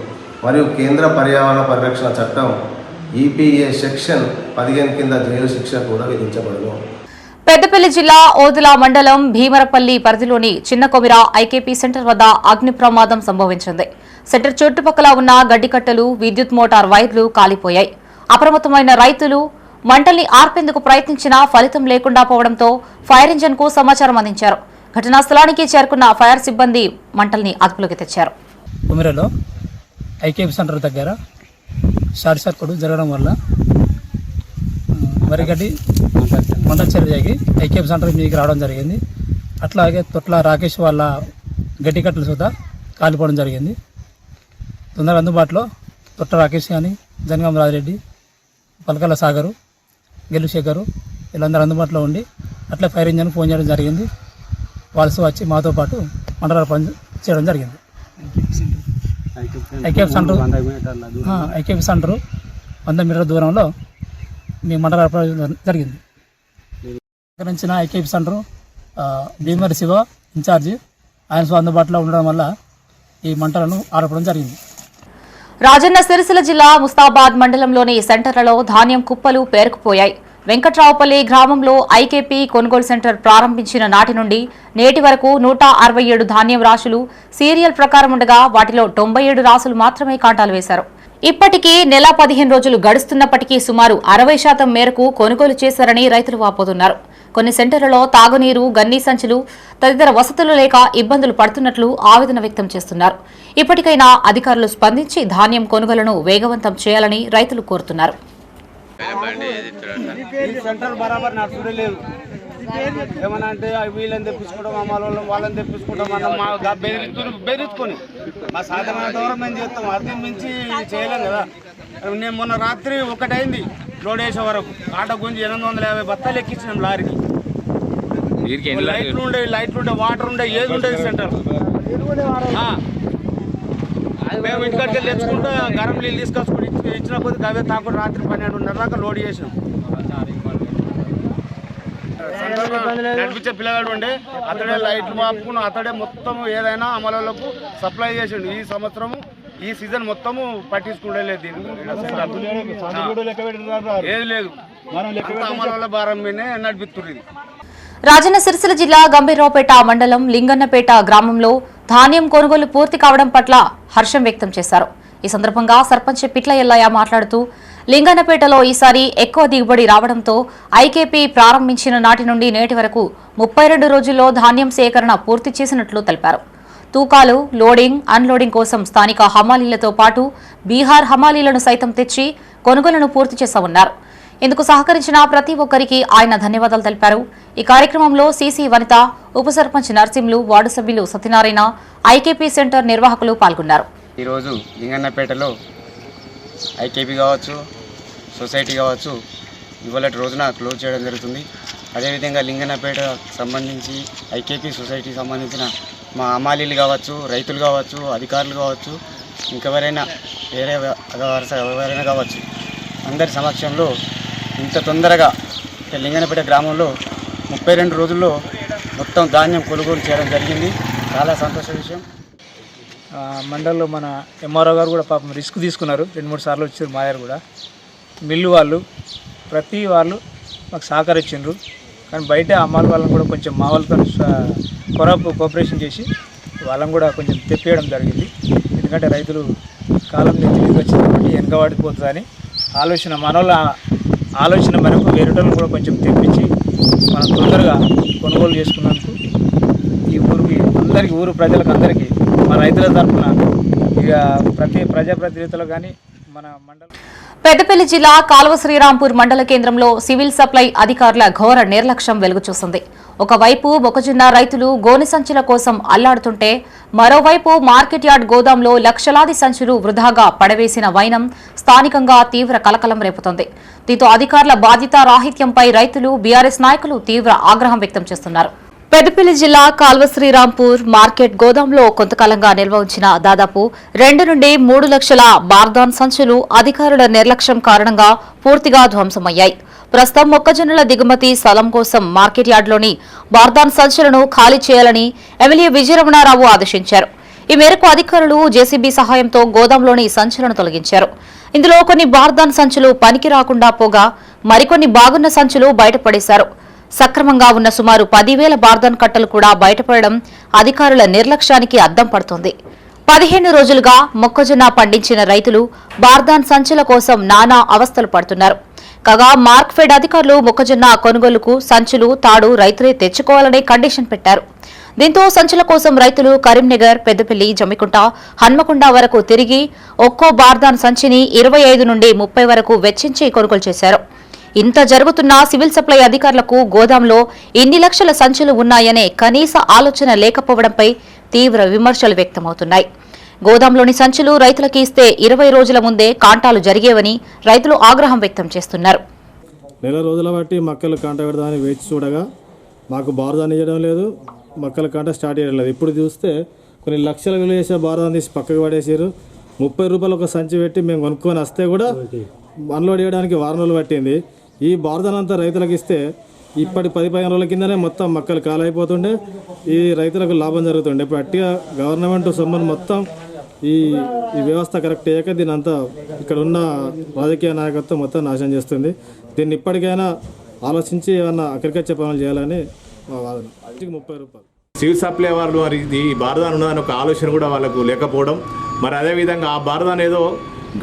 మరియు కేంద్ర పర్యావరణ పరిరక్షణ చట్టం ఈపీఏ సెక్షన్ 15 కింద జైలు శిక్ష కూడా విధించబడును. పెద్దపల్లి జిల్లా ఓదుల మండలం భీమరపల్లి పరిధిలోని చిన్నకొమిర ఐకేపీ సెంటర్ వద్ద అగ్ని ప్రమాదం సంభవించింది. సెంటర్ చుట్టుపక్కల ఉన్న గడ్డికట్టలు, విద్యుత్ మోటార్ వైర్లు కాలిపోయాయి. అప్రమత్తమైన రైతులు మంటల్ని ఆర్పేందుకు ప్రయత్నించినా ఫలితం లేకుండా పోవడంతో ఫైర్ ఇంజన్ కు సమాచారం అందించారు. ఘటనా స్థలానికి చేరుకున్న ఫైర్ సిబ్బంది మంటల్ని అదుపులోకి తెచ్చారు. కుమిరలో ఐకేపీ సెంటర్ దగ్గర షార్ట్ సర్క్యూట్ జరగడం వల్ల వరిగడ్డి మంటలు చెరిగి ఐకేపీ సెంటర్ మీకు రావడం జరిగింది. అట్లాగే తొట్ల రాకేష్ వాళ్ళ గడ్డి కట్టలు సుతా కాలిపోవడం జరిగింది. తొందరగా అందుబాటులో తొట్ట రాకేష్ కానీ, జనగాం రాజిరెడ్డి, పలకల సాగరు, గెలుశేఖరు వీళ్ళందరూ అందుబాటులో ఉండి అట్లా ఫైర్ ఇంజన్ ఫోన్ చేయడం జరిగింది. వాళ్ళు వచ్చి మాతో పాటు మండలాలు పని చేయడం జరిగింది. ఐకేపీ సెంటరు 100 మీటర్ల దూరంలో మీ మండలాలు జరిగింది. నుంచి ఐకేపీ సెంటరు భీమరి శివ ఇన్ఛార్జి, ఆయన అందుబాటులో ఉండడం వల్ల ఈ మంటలను ఆర్పడం జరిగింది. రాజన్న సిరిసిల్ల జిల్లా ముస్తాబాద్ మండలంలోని సెంటర్లలో ధాన్యం కుప్పలు పేరుకుపోయాయి. వెంకట్రావుపల్లి గ్రామంలో ఐకేపీ కొనుగోలు సెంటర్ ప్రారంభించిన నాటి నుండి నేటి వరకు 167 ధాన్యం రాశులు సీరియల్ ప్రకారం ఉండగా వాటిలో 97 రాశులు మాత్రమే కాంటాలు వేశారు. ఇప్పటికీ నెల 15 రోజులు గడుస్తున్నప్పటికీ సుమారు 60% మేరకు కొనుగోలు చేశారని రైతులు వాపోతున్నారు. కొన్ని సెంటర్లలో తాగునీరు, గన్నీ సంచులు తదితర వసతులు లేక ఇబ్బందులు పడుతున్నట్లు ఆవేదన వ్యక్తం చేస్తున్నారు. ఇప్పటికైనా అధికారులు స్పందించి ధాన్యం కొనుగోలును వేగవంతం చేయాలని రైతులు కోరుతున్నారు. సెంటర్ బరాబర్ నడుచుడే లేదు. ఏమన్నా అంటే వీళ్ళని తెప్పించుకుంటాం, వాళ్ళని తెప్పించుకుంటాం అన్న బెదిరించుకొని మా సాధ్యమైన దూరం మేము చేస్తాం. అది మించి చేయలేం కదా. నేను మొన్న రాత్రి 1 అయింది లోడ్ వేసే వరకు ఆటో గుంజి 850 బత్తాలు ఎక్కించినాం లారీకి. లైట్లు ఉండే వాటర్ ఉండే ఏది ఉండేది సెంటర్. మేము ఇంటికాడికి వెళ్ళి తెచ్చుకుంటూ గరం నీళ్ళు తీసుకొచ్చుకుని ఇచ్చిన కొద్ది అవే తాకుండా రాత్రి 12:30 దాకా లోడ్ చేసినాం. నడిపించే పిల్లగాడు ఉండే అతడే లైట్లు మాపుకుని అతడే మొత్తం ఏదైనా అమలులకు సప్లై చేసిండు. ఈ సంవత్సరం ఈ సీజన్ మొత్తము పట్టించుకుంటలేదు, ఏది లేదు. అమలు భారం మీదనే నడిపిస్తుంది. రాజన్న సిరిసిల్ల జిల్లా గంభీరావుపేట మండలం లింగన్నపేట గ్రామంలో ధాన్యం కొనుగోలు పూర్తి కావడం పట్ల హర్షం వ్యక్తం చేశారు. ఈ సందర్భంగా సర్పంచ్ పిట్ల ఎల్లయ్య మాట్లాడుతూ లింగన్నపేటలో ఈసారి ఎక్కువ దిగుబడి రావడంతో ఐకేపీ ప్రారంభించిన నాటి నుండి నేటి వరకు 32 రోజుల్లో ధాన్యం సేకరణ పూర్తి చేసినట్లు తెలిపారు. తూకాలు, లోడింగ్, అన్లోడింగ్ కోసం స్థానిక హమాలీలతో పాటు బీహార్ హమాలీలను సైతం తెచ్చి కొనుగోలును పూర్తి చేశామన్నారు. ఇందుకు సహకరించిన ప్రతి ఒక్కరికి ఆయన ధన్యవాదాలు తెలిపారు. ఈ కార్యక్రమంలో సీసీ వనిత, ఉప సర్పంచ్ నర్సింలు, వార్డు సభ్యులు సత్యనారాయణ, ఐకేపీ సెంటర్ నిర్వాహకులు పాల్గొన్నారు. ఈరోజు లింగన్నపేటలో ఐకేపీ కావచ్చు, సొసైటీ కావచ్చు, ఇవాళ రోజున క్లోజ్ చేయడం జరుగుతుంది. అదేవిధంగా లింగన్నపేట సంబంధించి ఐకేపీ సొసైటీకి సంబంధించిన మా అమాలీలు కావచ్చు, రైతులు కావచ్చు, అధికారులు కావచ్చు, ఇంకెవరైనా వేరే ఎవరైనా కావచ్చు, అందరి సమక్షంలో ఇంత తొందరగా లింగన్నపేట గ్రామంలో 32 రోజుల్లో మొత్తం ధాన్యం కొనుగోలు చేయడం జరిగింది. చాలా సంతోష విషయం. మండలంలో మన ఎంఆర్ఓ గారు కూడా పాపం రిస్క్ తీసుకున్నారు. 2-3 సార్లు వచ్చారు మా దగ్గర కూడా. మిల్లు వాళ్ళు ప్రతి వాళ్ళు మాకు సహకరించారు. కానీ బయట అమ్మాలి వాళ్ళని కూడా కొంచెం మా వాళ్ళతో కోఆపరేషన్ చేసి వాళ్ళని కూడా కొంచెం తెప్పియడం జరిగింది. ఎందుకంటే రైతులు కాలం తిరిగి వచ్చింది వెనకబడిపోతుందని ఆలోచన, మనోళ్ళ ఆలోచన మేరకు వేరేటోళ్ళని కూడా కొంచెం తెప్పించి మనం తొందరగా కొనుగోలు చేసుకున్నందుకు ఈ ఊరికి అందరికీ, ఊరు ప్రజలకు అందరికీ, మన రైతుల తరఫున ఇక ప్రతి ప్రజాప్రతినిధులు కానీ మన మండలం. పెద్దపల్లి జిల్లా కాల్వ శ్రీరాంపూర్ మండల కేంద్రంలో సివిల్ సప్లై అధికారుల ఘోర నిర్లక్ష్యం వెలుగు చూసింది. ఒకవైపు మొక్కజొన్న రైతులు గోనె సంచుల కోసం అల్లాడుతుంటే మరోవైపు మార్కెట్ యార్డ్ గోదాంలో లక్షలాది సంచులు వృధాగా పడవేసిన వైనం స్థానికంగా తీవ్ర కలకలం రేపుతోంది. దీంతో అధికారుల బాధ్యతారాహిత్యంపై రైతులు, బీఆర్ఎస్ నాయకులు తీవ్ర ఆగ్రహం వ్యక్తం చేస్తున్నారు. పెద్దపల్లి జిల్లా కాల్వ శ్రీరాంపూర్ మార్కెట్ గోదాంలో కొంతకాలంగా నిల్వ ఉంచిన దాదాపు 2 నుండి 3 లక్షల బార్దాన్ సంచులు అధికారుల నిర్లక్ష్యం కారణంగా పూర్తిగా ధ్వంసమయ్యాయి. ప్రస్తుతం మొక్కజొన్నల దిగుమతి స్థలం కోసం మార్కెట్ యార్డులోని బార్దాన్ సంచులను ఖాళీ చేయాలని ఎమ్మెల్యే విజయరమణారావు ఆదేశించారు. ఈ మేరకు అధికారులు జేసీబీ సహాయంతో గోదాంలోని సంచులను తొలగించారు. ఇందులో కొన్ని బార్దాన్ సంచులు పనికి రాకుండా పోగా మరికొన్ని బాగున్న సంచులు బయటపడేశారు. సక్రమంగా ఉన్న సుమారు 10,000 బార్దాన్ కట్టలు కూడా బయటపడడం అధికారుల నిర్లక్ష్యానికి అద్దం పడుతోంది. 15 రోజులుగా మొక్కజొన్న పండించిన రైతులు బార్దాన్ సంచుల కోసం నానా అవస్థలు పడుతున్నారు. కాగా మార్క్ఫెడ్ అధికారులు మొక్కజొన్న కొనుగోలుకు సంచులు, తాడు రైతులే తెచ్చుకోవాలనే కండిషన్ పెట్టారు. దీంతో సంచుల కోసం రైతులు కరీంనగర్, పెద్దపల్లి, జమ్మికుంట, హన్మకొండ వరకు తిరిగి ఒక్కో బార్దాన్ సంచిని 25 నుండి 30 వరకు వెచ్చించి కొనుగోలు చేశారు. ఇంత జరుగుతున్నా సివిల్ సప్లై అధికారులకు గోదాంలో ఇన్ని లక్షల సంచులు ఉన్నాయనే కనీస ఆలోచన లేకపోవడంపై తీవ్ర విమర్శలు వ్యక్తమవుతున్నాయి. గోదాంలోని సంచులు రైతులకి ఇస్తే 20 రోజుల ముందే కాంటాలు జరిగేవని రైతులు ఆగ్రహం వ్యక్తం చేస్తున్నారు. నెల రోజుల బట్టి మక్కలు కాంట పెడదామని వేచి చూడగా మాకు బార్దాన్ ఇవ్వడం లేదు, మక్కల కాంట స్టార్ట్ చేయడం లేదు. ఇప్పుడు చూస్తే కొన్ని లక్షల విలువ చేసే బార్దాన్ తీసి పక్కకు పడేసారు. 30 రూపాయలు ఒక సంచి పెట్టి మేము కొనుక్కొని వస్తే కూడా అన్లోడ్ చేయడానికి 4 రోజులు పట్టింది. ఈ బార్దాన్ అంతా రైతులకు ఇస్తే ఇప్పటి 10-15 రోజుల కిందనే మొత్తం మక్కలు కాలైపోతుండే, ఈ రైతులకు లాభం జరుగుతుండే. ఇప్పుడు అట్టిగా గవర్నమెంట్ సొమ్మును మొత్తం ఈ వ్యవస్థ కరెక్ట్ అయ్యాక దీని అంతా ఇక్కడ ఉన్న రాజకీయ నాయకత్వం మొత్తం నాశనం చేస్తుంది. దీన్ని ఇప్పటికైనా ఆలోచించి ఏమన్నా అగ్రికల్చర్ పనులు చేయాలని మా వాదన. 30 రూపాయలు సివిల్ సప్లై వారు మరి ఈ బార్దాన్ ఉన్నదని ఒక ఆలోచన కూడా వాళ్ళకు లేకపోవడం, మరి అదేవిధంగా ఆ బార్దాన్ ఏదో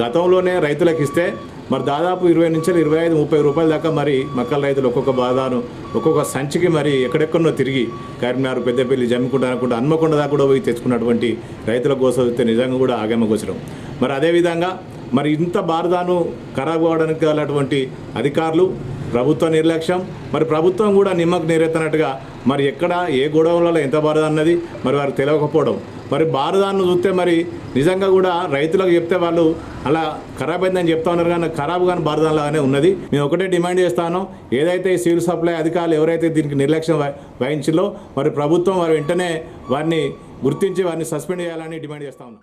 గతంలోనే రైతులకు ఇస్తే మరి దాదాపు 20 నుంచి 25-30 రూపాయల దాకా మరి మక్కల రైతులు ఒక్కొక్క బాధాను ఒక్కొక్క సంచికి మరి ఎక్కడెక్కడో తిరిగి కరీంనగర్, పెద్దపల్లి, జమ్మికుంట అనుకుంటా హన్మకొండ దాకా కూడా పోయి తెచ్చుకున్నటువంటి రైతుల కోసం నిజంగా కూడా ఆగమ గోచరం. మరి అదేవిధంగా మరి ఇంత బారదాను ఖరాబ్ కావడానికి గలటువంటి అధికారులు, ప్రభుత్వ నిర్లక్ష్యం, మరి ప్రభుత్వం కూడా నిమ్మకు నీరెత్తనట్టుగా మరి ఎక్కడ ఏ గొడవలలో ఎంత బారదా అన్నది మరి వారికి తెలియకపోవడం, మరి బారదాన్ని చూస్తే మరి నిజంగా కూడా రైతులకు చెప్తే వాళ్ళు అలా ఖరాబ్ అయిందని చెప్తా ఉన్నారు, కానీ ఖరాబ్ కానీ బారదాలాగానే ఉన్నది. మేము ఒకటే డిమాండ్ చేస్తాను, ఏదైతే సివిల్ సప్లై అధికారులు ఎవరైతే దీనికి నిర్లక్ష్యం వహించిందో మరి ప్రభుత్వం వారు వెంటనే వారిని గుర్తించి వారిని సస్పెండ్ చేయాలని డిమాండ్ చేస్తా ఉన్నాం.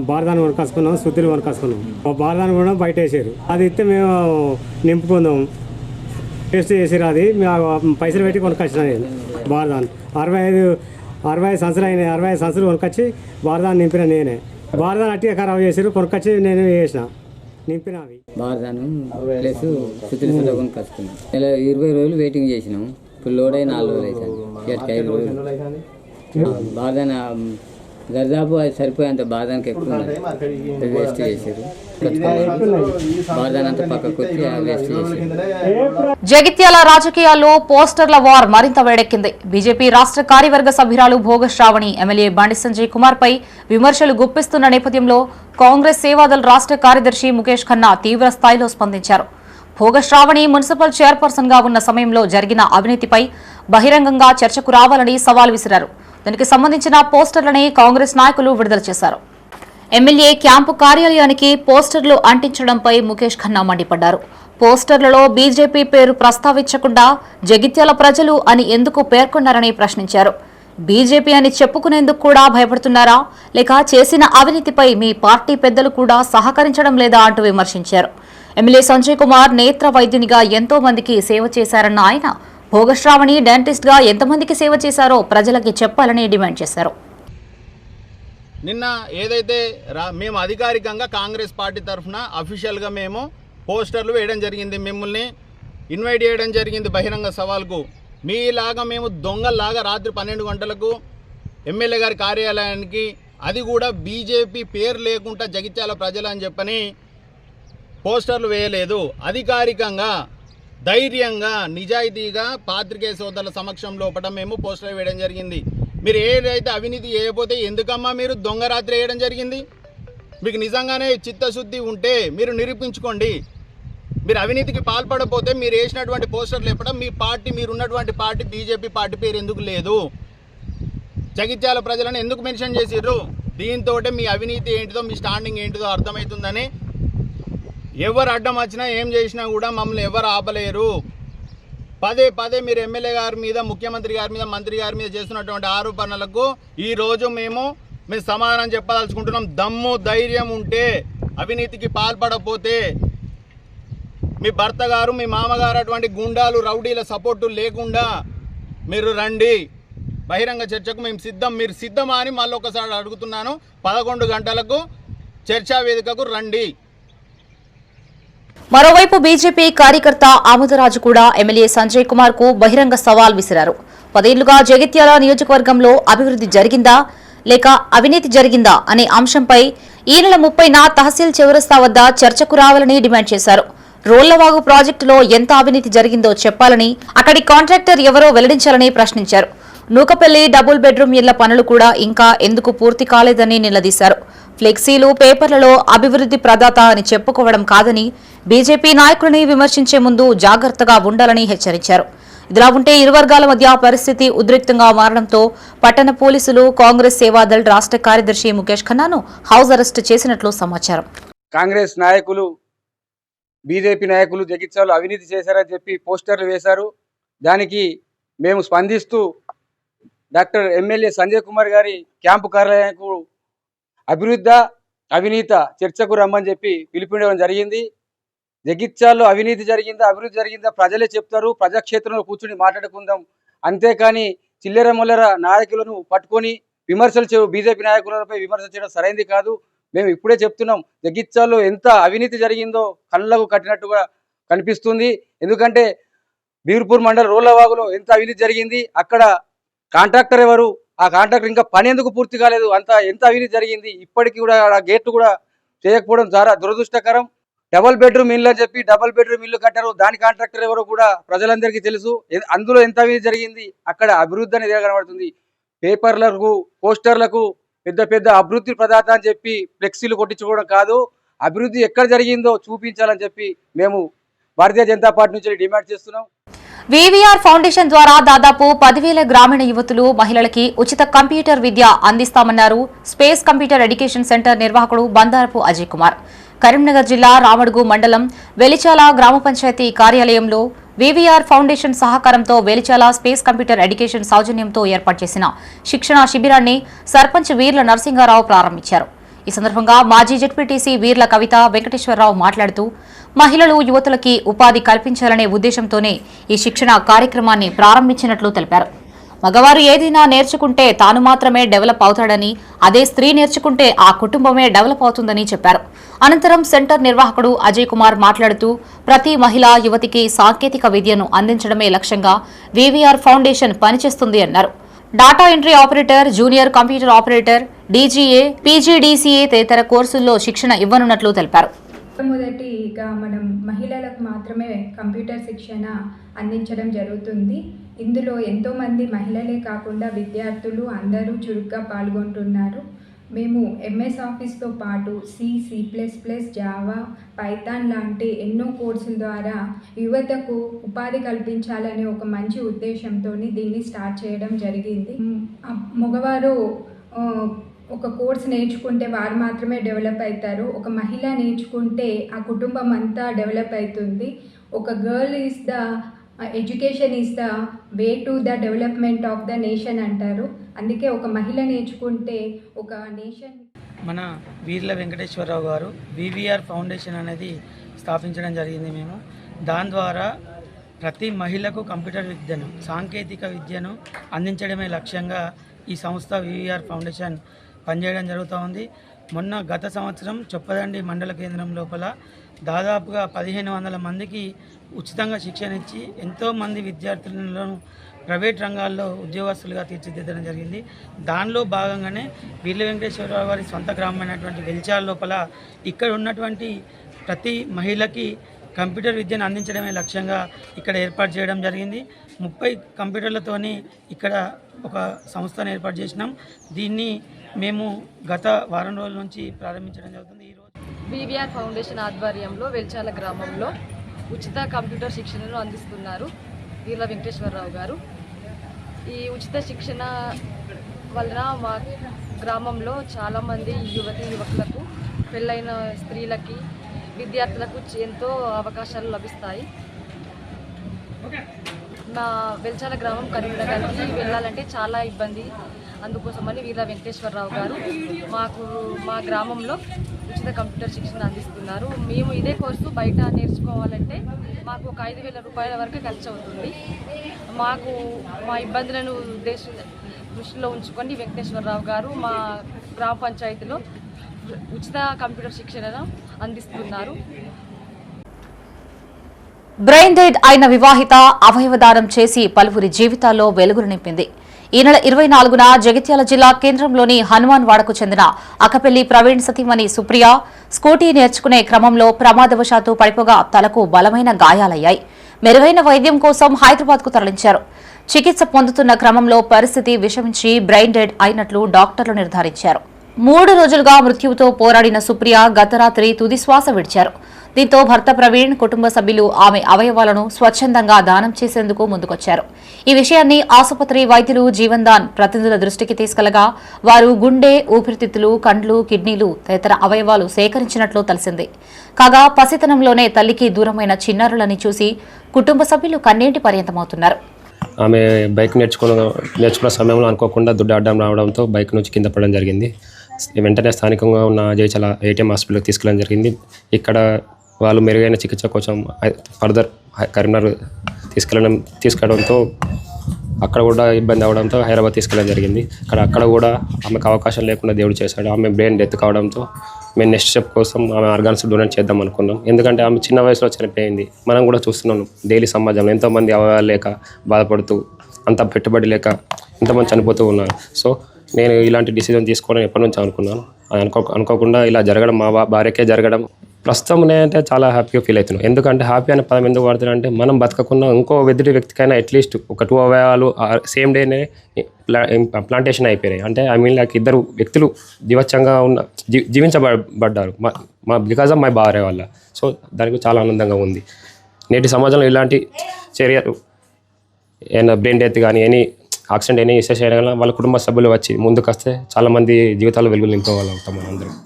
బారదాన్ని కొనుక్కొసుకున్నాం, శుద్ధిని కొనుక్కొసుకున్నాం. బారదాన్ని కూడా బయట వేసారు, అది ఇస్తే మేము నింపుకుందాం, టెస్ట్ చేసారు, అది పైసలు పెట్టి కొనుక్కొచ్చినా. నేను బారదాన్ని 65 సంవత్సరాలు అయినాయి, 65 సంవత్సరాలు కొనుక్కొచ్చి బారదాన్ని నింపిన నేనే. బారదాన్ని అట్టిగా ఖరాబ్ చేసారు, కొనుక్కొచ్చి నేను వేసిన నింపిన. అవి బారదాను ప్లస్ శుద్ధి కొనుక్కొచ్చుకున్నాం. 20 రోజులు వెయిటింగ్ చేసినాం, ఇప్పుడు లోడ్ అయి 4 రోజులు అవుతుంది. 5 రోజులు బారదాన్ని దరిదాపు అది సరిపోయేంత బారదానికి ఎక్కువ వేస్ట్ చేశారు. బారదాన్ని అంతా పక్కకు వచ్చి వేస్ట్ చేశారు. జగిత్యాల రాజకీయాల్లో పోస్టర్ల వార్ మరింత వేడెక్కింది. బీజేపీ రాష్ట్ర కార్యవర్గ సభ్యురాలు భోగ శ్రావణి ఎమ్మెల్యే బండి సంజయ్ కుమార్ పై విమర్శలు గుప్పిస్తున్న నేపథ్యంలో కాంగ్రెస్ సేవాదళ్ రాష్ట్ర కార్యదర్శి ముఖేష్ ఖన్నా తీవ్ర స్థాయిలో స్పందించారు. భోగ శ్రావణి మున్సిపల్ చైర్పర్సన్ గా ఉన్న సమయంలో జరిగిన అవినీతిపై బహిరంగంగా చర్చకు రావాలని సవాల్ విసిరారు. దానికి సంబంధించిన పోస్టర్లని కాంగ్రెస్ నాయకులు విడుదల చేశారు. ఎమ్మెల్యే క్యాంపు కార్యాలయానికి పోస్టర్లు అంటించడంపై ముఖేష్ ఖన్నా మండిపడ్డారు. పోస్టర్లలో బీజేపీ పేరు ప్రస్తావించకుండా జగిత్యాల ప్రజలు అని ఎందుకు పేర్కొన్నారని ప్రశ్నించారు. బీజేపీ అని చెప్పుకునేందుకు కూడా భయపడుతున్నారా, లేక చేసిన అవినీతిపై మీ పార్టీ పెద్దలు కూడా సహకరించడం లేదా అంటూ విమర్శించారు. ఎమ్మెల్యే సంజయ్ కుమార్ నేత్ర వైద్యునిగా ఎంతో మందికి సేవ చేశారన్న ఆయన భోగశ్రావణి డెంటిస్ట్ గా ఎంతమందికి సేవ చేశారో ప్రజలకి చెప్పాలని డిమాండ్ చేశారు. నిన్న ఏదైతే మేము అధికారికంగా కాంగ్రెస్ పార్టీ తరఫున అఫీషియల్గా మేము పోస్టర్లు వేయడం జరిగింది, మిమ్మల్ని ఇన్వైట్ చేయడం జరిగింది బహిరంగ సవాల్కు. మీలాగా మేము దొంగల్లాగా రాత్రి 12 గంటలకు ఎమ్మెల్యే గారి కార్యాలయానికి, అది కూడా బీజేపీ పేరు లేకుండా జగిత్యాల ప్రజలు అని చెప్పని పోస్టర్లు వేయలేదు. అధికారికంగా ధైర్యంగా నిజాయితీగా పాత్రికేయ సోదరుల సమక్షం లోపల మేము పోస్టర్ వేయడం జరిగింది. మీరు ఏదైతే అవినీతి చేయకపోతే ఎందుకమ్మా మీరు దొంగ రాత్రి వేయడం జరిగింది? మీకు నిజంగానే చిత్తశుద్ధి ఉంటే మీరు నిరూపించుకోండి. మీరు అవినీతికి పాల్పడకపోతే మీరు వేసినటువంటి పోస్టర్లు ఎప్పడం మీ పార్టీ, మీరున్నటువంటి పార్టీ బీజేపీ పార్టీ పేరు ఎందుకు లేదు? జగిత్యాల ప్రజలను ఎందుకు మెన్షన్ చేసిర్రు? దీంతో మీ అవినీతి ఏంటిదో, మీ స్టాండింగ్ ఏంటిదో అర్థమవుతుందని. ఎవరు అడ్డం వచ్చినా ఏం చేసినా కూడా మమ్మల్ని ఎవరు ఆపలేరు. పదే పదే మీరు ఎమ్మెల్యే గారి మీద, ముఖ్యమంత్రి గారి మీద, మంత్రి గారి మీద చేస్తున్నటువంటి ఆరోపణలకు ఈరోజు మేము సమాధానం చెప్పదలుచుకుంటున్నాం. దమ్ము ధైర్యం ఉంటే, అవినీతికి పాల్పడకపోతే, మీ భర్త గారు, మీ మామగారు అటువంటి గుండాలు, రౌడీల సపోర్టు లేకుండా మీరు రండి. బహిరంగ చర్చకు మేము సిద్ధం. మీరు సిద్ధమా అని మళ్ళీ ఒకసారి అడుగుతున్నాను. 11 గంటలకు చర్చా వేదికకు రండి. మరోవైపు బీజేపీ కార్యకర్త ఆముదరాజు కూడా ఎమ్మెల్యే సంజయ్ కుమార్ కు బహిరంగ సవాల్ విసిరారు. 10 ఏళ్లుగా జగిత్యాల నియోజకవర్గంలో అభివృద్ధి జరిగిందా, లేక అవినీతి జరిగిందా అనే అంశంపై ఈ నెల 30న తహసీల్ చౌరస్తా వద్ద చర్చకు రావాలని డిమాండ్ చేశారు. రోళ్లవాగు ప్రాజెక్టులో ఎంత అవినీతి జరిగిందో చెప్పాలని, అక్కడి కాంట్రాక్టర్ ఎవరో వెల్లడించాలని ప్రశ్నించారు. నూకపల్లి డబుల్ బెడ్రూమ్ ఇళ్ల పనులు కూడా ఇంకా ఎందుకు పూర్తి కాలేదని నిలదీశారు. ఫ్లెక్సీలు, పేపర్లలో అభివృద్ధి ప్రదాత అని చెప్పుకోవడం కాదని, బీజేపీ నాయకులని విమర్శించే ముందు జాగ్రత్తగా ఉండాలని హెచ్చరించారు. ఇదిలా ఉంటే ఇరు వర్గాల మధ్య పరిస్థితి ఉద్రిక్తంగా మారడంతో పట్టణ పోలీసులు కాంగ్రెస్ సేవాదళ్ రాష్ట్ర కార్యదర్శి ముఖేష్ ఖన్నాను హౌస్ అరెస్ట్ చేసినట్లు సమాచారం. కాంగ్రెస్ నాయకులు, బీజేపీ నాయకులు జగిత్యాలలో అవినీతి చేశారని చెప్పి పోస్టర్లు వేశారు. దానికి మేము స్పందిస్తూ డాక్టర్ ఎమ్మెల్యే సంజయ్ కుమార్ గారి క్యాంపు కార్యాలయానికి అభివృద్ధి అవినీత చర్చకు రమ్మని చెప్పి పిలుపునివ్వడం జరిగింది. జగిత్యాలలో అవినీతి జరిగిందా, అభివృద్ధి జరిగిందా ప్రజలే చెప్తారు. ప్రజాక్షేత్రంలో కూర్చుని మాట్లాడుకుందాం. అంతేకాని చిల్లర మొల్లర నాయకులను పట్టుకొని విమర్శలు బీజేపీ నాయకులపై విమర్శ చేయడం సరైనది కాదు. మేము ఇప్పుడే చెప్తున్నాం, జగిత్యాలలో ఎంత అవినీతి జరిగిందో కళ్ళకు కట్టినట్టుగా కనిపిస్తుంది. ఎందుకంటే బీర్పూర్ మండల రోళ్లవాగులో ఎంత అవినీతి జరిగింది, అక్కడ కాంట్రాక్టర్ ఎవరు, ఆ కాంట్రాక్టర్ ఇంకా పని ఎందుకు పూర్తి కాలేదు, ఎంత అవినీతి జరిగింది. ఇప్పటికీ కూడా ఆ గేట్లు కూడా చేయకపోవడం చాలా దురదృష్టకరం. డబుల్ బెడ్రూమ్ ఇల్లు అని చెప్పి డబుల్ బెడ్రూమ్ ఇల్లు కట్టారు, దాని కాంట్రాక్టర్ ఎవరో కూడా ప్రజలందరికీ తెలుసు. అందులో ఎంత అవినీతి జరిగింది, అక్కడ అభివృద్ధి అనేది కనబడుతుంది. పేపర్లకు, పోస్టర్లకు పెద్ద పెద్ద అభివృద్ధి ప్రదాత అని చెప్పి ఫ్లెక్సీలు కొట్టించుకోవడం కాదు, అభివృద్ధి ఎక్కడ జరిగిందో చూపించాలని చెప్పి మేము భారతీయ జనతా పార్టీ నుంచి డిమాండ్ చేస్తున్నాం. వీవీఆర్ ఫౌండేషన్ ద్వారా దాదాపు 10,000 గ్రామీణ యువతులు మహిళలకి ఉచిత కంప్యూటర్ విద్య అందిస్తామన్నారు స్పేస్ కంప్యూటర్ ఎడ్యుకేషన్ సెంటర్ నిర్వాహకుడు బందారపు అజయ్ కుమార్. కరీంనగర్ జిల్లా రామడుగు మండలం వెలిచాల గ్రామ పంచాయతీ కార్యాలయంలో వీవీఆర్ ఫౌండేషన్ సహకారంతో వెలిచాల స్పేస్ కంప్యూటర్ ఎడ్యుకేషన్ సౌజన్యంతో ఏర్పాటు చేసిన శిక్షణా శిబిరాన్ని సర్పంచ్ వీర్ల నరసింహారావు ప్రారంభించారు. ఈ సందర్భంగా మాజీ జెడ్పీటీసీ వీర్ల కవిత వెంకటేశ్వరరావు మాట్లాడుతూ మహిళలు యువతులకి ఉపాధి కల్పించాలనే ఉద్దేశంతోనే ఈ శిక్షణ కార్యక్రమాన్ని ప్రారంభించినట్లు తెలిపారు. మగవారు ఏదైనా నేర్చుకుంటే తాను మాత్రమే డెవలప్ అవుతాడని, అదే స్త్రీ నేర్చుకుంటే ఆ కుటుంబమే డెవలప్ అవుతుందని చెప్పారు. అనంతరం సెంటర్ నిర్వాహకుడు అజయ్ కుమార్ మాట్లాడుతూ ప్రతి మహిళా యువతికి సాంకేతిక విద్యను అందించడమే లక్ష్యంగా వీవీఆర్ ఫౌండేషన్ పనిచేస్తుంది అన్నారు. Data entry operator, junior computer operator, DGA, PGDCA తదితర కోర్సుల్లో శిక్షణ ఇవ్వనున్నట్లు తెలిపారు. మొదటిగా మనం మహిళలకు మాత్రమే కంప్యూటర్ శిక్షణ అందించడం జరుగుతుంది. ఇందులో ఎంతోమంది మహిళలే కాకుండా విద్యార్థులు అందరూ చురుగ్గా పాల్గొంటున్నారు. మేము ఎంఎస్ ఆఫీస్తో పాటు C++, జావా, పైథాన్ లాంటి ఎన్నో కోర్సుల ద్వారా యువతకు ఉపాధి కల్పించాలనే ఒక మంచి ఉద్దేశంతో దీన్ని స్టార్ట్ చేయడం జరిగింది. మగవారు ఒక కోర్స్ నేర్చుకుంటే వారు మాత్రమే డెవలప్ అవుతారు. ఒక మహిళ నేర్చుకుంటే ఆ కుటుంబం అంతా డెవలప్ అవుతుంది. ఒక girl is the education is the way to the development of the nation అంటారు. అందుకే ఒక మహిళ నేర్చుకుంటే ఒక నేషన్. మన వీర్ల వెంకటేశ్వరరావు గారు వీవీఆర్ ఫౌండేషన్ అనేది స్థాపించడం జరిగింది. మేము దాని ద్వారా ప్రతి మహిళకు కంప్యూటర్ విద్యను, సాంకేతిక విద్యను అందించడమే లక్ష్యంగా ఈ సంస్థ వీవీఆర్ ఫౌండేషన్ పనిచేయడం జరుగుతూ ఉంది. గత సంవత్సరం చొప్పదండి మండల కేంద్రం లోపల దాదాపుగా 1,500 మందికి ఉచితంగా శిక్షణ ఇచ్చి ఎంతోమంది విద్యార్థులను ప్రైవేట్ రంగాల్లో ఉద్యోగస్తులుగా తీర్చిదిద్దడం జరిగింది. దానిలో భాగంగానే వీర్ల వెంకటేశ్వరరావు గారి సొంత గ్రామమైనటువంటి వెలిచాల లోపల ఇక్కడ ఉన్నటువంటి ప్రతి మహిళకి కంప్యూటర్ విద్యను అందించడమే లక్ష్యంగా ఇక్కడ ఏర్పాటు చేయడం జరిగింది. 30 కంప్యూటర్లతోని ఇక్కడ ఒక సంస్థను ఏర్పాటు చేసినాం. దీన్ని మేము గత వారం రోజుల నుంచి ప్రారంభించడం జరుగుతుంది. ఈరోజు వీవీఆర్ ఫౌండేషన్ ఆధ్వర్యంలో వెల్చాల గ్రామంలో ఉచిత కంప్యూటర్ శిక్షణను అందిస్తున్నారు వీర్ల వెంకటేశ్వరరావు గారు. ఈ ఉచిత శిక్షణ వలన మా గ్రామంలో చాలామంది యువకులకు, పెళ్ళైన స్త్రీలకి, విద్యార్థులకు ఎంతో అవకాశాలు లభిస్తాయి. మా వెల్చాల గ్రామం కరీంనగర్కి వెళ్ళాలంటే చాలా ఇబ్బంది. అందుకోసమని వీర్ల వెంకటేశ్వరరావు గారు మా గ్రామంలో ఉచిత కంప్యూటర్ శిక్షణ అందిస్తున్నారు. మేము ఇదే కోర్సు బయట నేర్చుకోవాలంటే మాకు ఒక 5,000 రూపాయల వరకు ఖర్చు అవుతుంది. మా ఇబ్బందులను దృష్టిలో ఉంచుకొని వెంకటేశ్వరరావు గారు మా గ్రామ పంచాయతీలో ఉచిత కంప్యూటర్ శిక్షణను అందిస్తున్నారు. బ్రెయిన్ డెడ్ అయిన వివాహిత అవయవదానం చేసి పలువురి జీవితాల్లో వెలుగులు నింపింది. ఈ నెల 24న జగిత్యాల జిల్లా కేంద్రంలోని హనుమాన్ వాడకు చెందిన అకపెల్లి ప్రవీణ్ సతీమణి సుప్రియ స్కూటీ నేర్చుకునే క్రమంలో ప్రమాదవశాత్తు పడిపోగా తలకు బలమైన గాయాలయ్యాయి. మెరుగైన వైద్యం కోసం హైదరాబాద్కు తరలించారు. చికిత్స పొందుతున్న క్రమంలో పరిస్థితి విషమించి బ్రెయిన్ డెడ్ అయినట్లు డాక్టర్లు నిర్ధారించారు. 3 రోజులుగా మృత్యువుతో పోరాడిన సుప్రియ గత రాత్రి తుదిశ్వాస విడిచారు. దీంతో భర్త ప్రవీణ్, కుటుంబ సభ్యులు ఆమె అవయవాలను స్వచ్ఛందంగా దానం చేసేందుకు ముందుకొచ్చారు. ఈ విషయాన్ని ఆసుపత్రి వైద్యులు జీవన్ దాన్ ప్రతినిధుల దృష్టికి తీసుకెళ్లగా వారు గుండె, ఊపిరితిత్తులు, కండ్లు, కిడ్నీలు తదితర అవయవాలు సేకరించినట్లు తెలిసింది. కాగా పసితనంలోనే తల్లికి దూరమైన చిన్నారులని చూసి కుటుంబ సభ్యులు కన్నీటి పర్యంతమవుతున్నారు. ఆమె బైక్ నేర్చుకున్న సమయంలో అనుకోకుండా దుడ్డు అడ్డం రావడంతో బైక్ నుంచి కింద పడడం జరిగింది. వెంటనే స్థానికంగా ఉన్న జయచల ఏటీఎం హాస్పిటల్కి తీసుకెళ్ళడం జరిగింది. ఇక్కడ వాళ్ళు మెరుగైన చికిత్స కోసం ఫర్దర్ కరీంనగర్ తీసుకెళ్లడంతో అక్కడ కూడా ఇబ్బంది అవడంతో హైదరాబాద్ తీసుకెళ్ళడం జరిగింది. అక్కడ కూడా ఆమెకు అవకాశం లేకుండా దేవుడు చేశాడు. ఆమె బ్రెయిన్ డెత్ కావడంతో మేము నెక్స్ట్ స్టెప్ కోసం ఆమె ఆర్గాన్స్ డొనేట్ చేద్దాం అనుకున్నాం. ఎందుకంటే ఆమె చిన్న వయసులో చనిపోయింది. మనం కూడా చూస్తున్నాం డైలీ సమాజంలో ఎంతోమంది అవయవాలు లేక బాధపడుతూ, అంత పెట్టుబడి లేక ఎంతమంది చనిపోతూ ఉన్నారు. సో నేను ఇలాంటి డిసిజన్ తీసుకోవడం ఎప్పటి నుంచి అనుకున్నాను. అనుకోకుండా ఇలా జరగడం, మా భార్యకే జరగడం ప్రస్తుతం అంటే చాలా హ్యాపీగా ఫీల్ అవుతున్నాను. ఎందుకంటే హ్యాపీ అనే పదం ఎందుకు వాడుతున్నా అంటే మనం బతకకుండా ఇంకో ఎదుటి వ్యక్తికైనా అట్లీస్ట్ ఒక 2 అవయవాలు సేమ్ డేనే ప్లాంటేషన్ అయిపోయాయి. అంటే ఐ మీన్ లైక్ ఇద్దరు వ్యక్తులు జీవచ్చంగా జీవించబడ్డారు బికాజ్ ఆఫ్ మై భార్య వల్ల. సో దానికి చాలా ఆనందంగా ఉంది. నేటి సమాజంలో ఇలాంటి చర్యలు ఏమైనా బ్రెయిన్ డెత్ కానీ ఎనీ యాక్సిడెంట్ ఎనీ ఇష్యూస్ అయినా కానీ వాళ్ళ కుటుంబ సభ్యులు వచ్చి ముందుకు వస్తే చాలామంది జీవితాలు వెలుగులు నింపేవాళ్ళు అవుతాం మనందరం.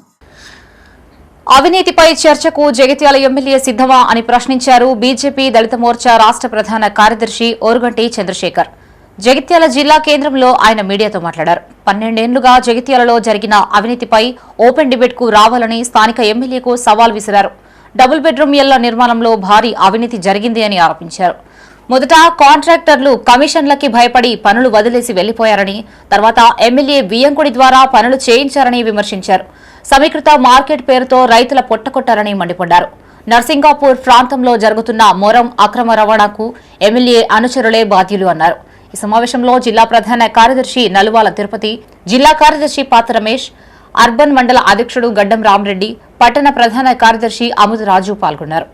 అవినీతిపై చర్చకు జగిత్యాల ఎమ్మెల్యే సిద్ధమా అని ప్రశ్నించారు బీజేపీ దళిత మోర్చా రాష్ట్ర ప్రధాన కార్యదర్శి ఓరుగంటి చంద్రశేఖర్. జగిత్యాల జిల్లా కేంద్రంలో ఆయన మీడియాతో మాట్లాడారు. 12 ఏళ్లుగా జగిత్యాలలో జరిగిన అవినీతిపై ఓపెన్ డిబేట్కు రావాలని స్థానిక ఎమ్మెల్యేకు సవాల్ విసిరారు. డబుల్ బెడ్రూమ్ ఇళ్ల నిర్మాణంలో భారీ అవినీతి జరిగింది అని ఆరోపించారు. మొదట కాంట్రాక్టర్లు కమిషన్లకి భయపడి పనులు వదిలేసి వెళ్లిపోయారని, తర్వాత ఎమ్మెల్యే బియ్యంకుడి ద్వారా పనులు చేయించారని విమర్శించారు. సమీకృత మార్కెట్ పేరుతో రైతుల పొట్టకొట్టారని మండిపడ్డారు. నర్సింగాపూర్ ప్రాంతంలో జరుగుతున్న మొరం అక్రమ రవాణాకు ఎమ్మెల్యే అనుచరులే బాధ్యులు అన్నారు. ఈ సమావేశంలో జిల్లా ప్రధాన కార్యదర్శి నలువాల తిరుపతి, జిల్లా కార్యదర్శి పాత రమేష్, అర్బన్ మండల అధ్యక్షుడు గడ్డం రామరెడ్డి, పట్టణ ప్రధాన కార్యదర్శి అముదరాజు పాల్గొన్నారు.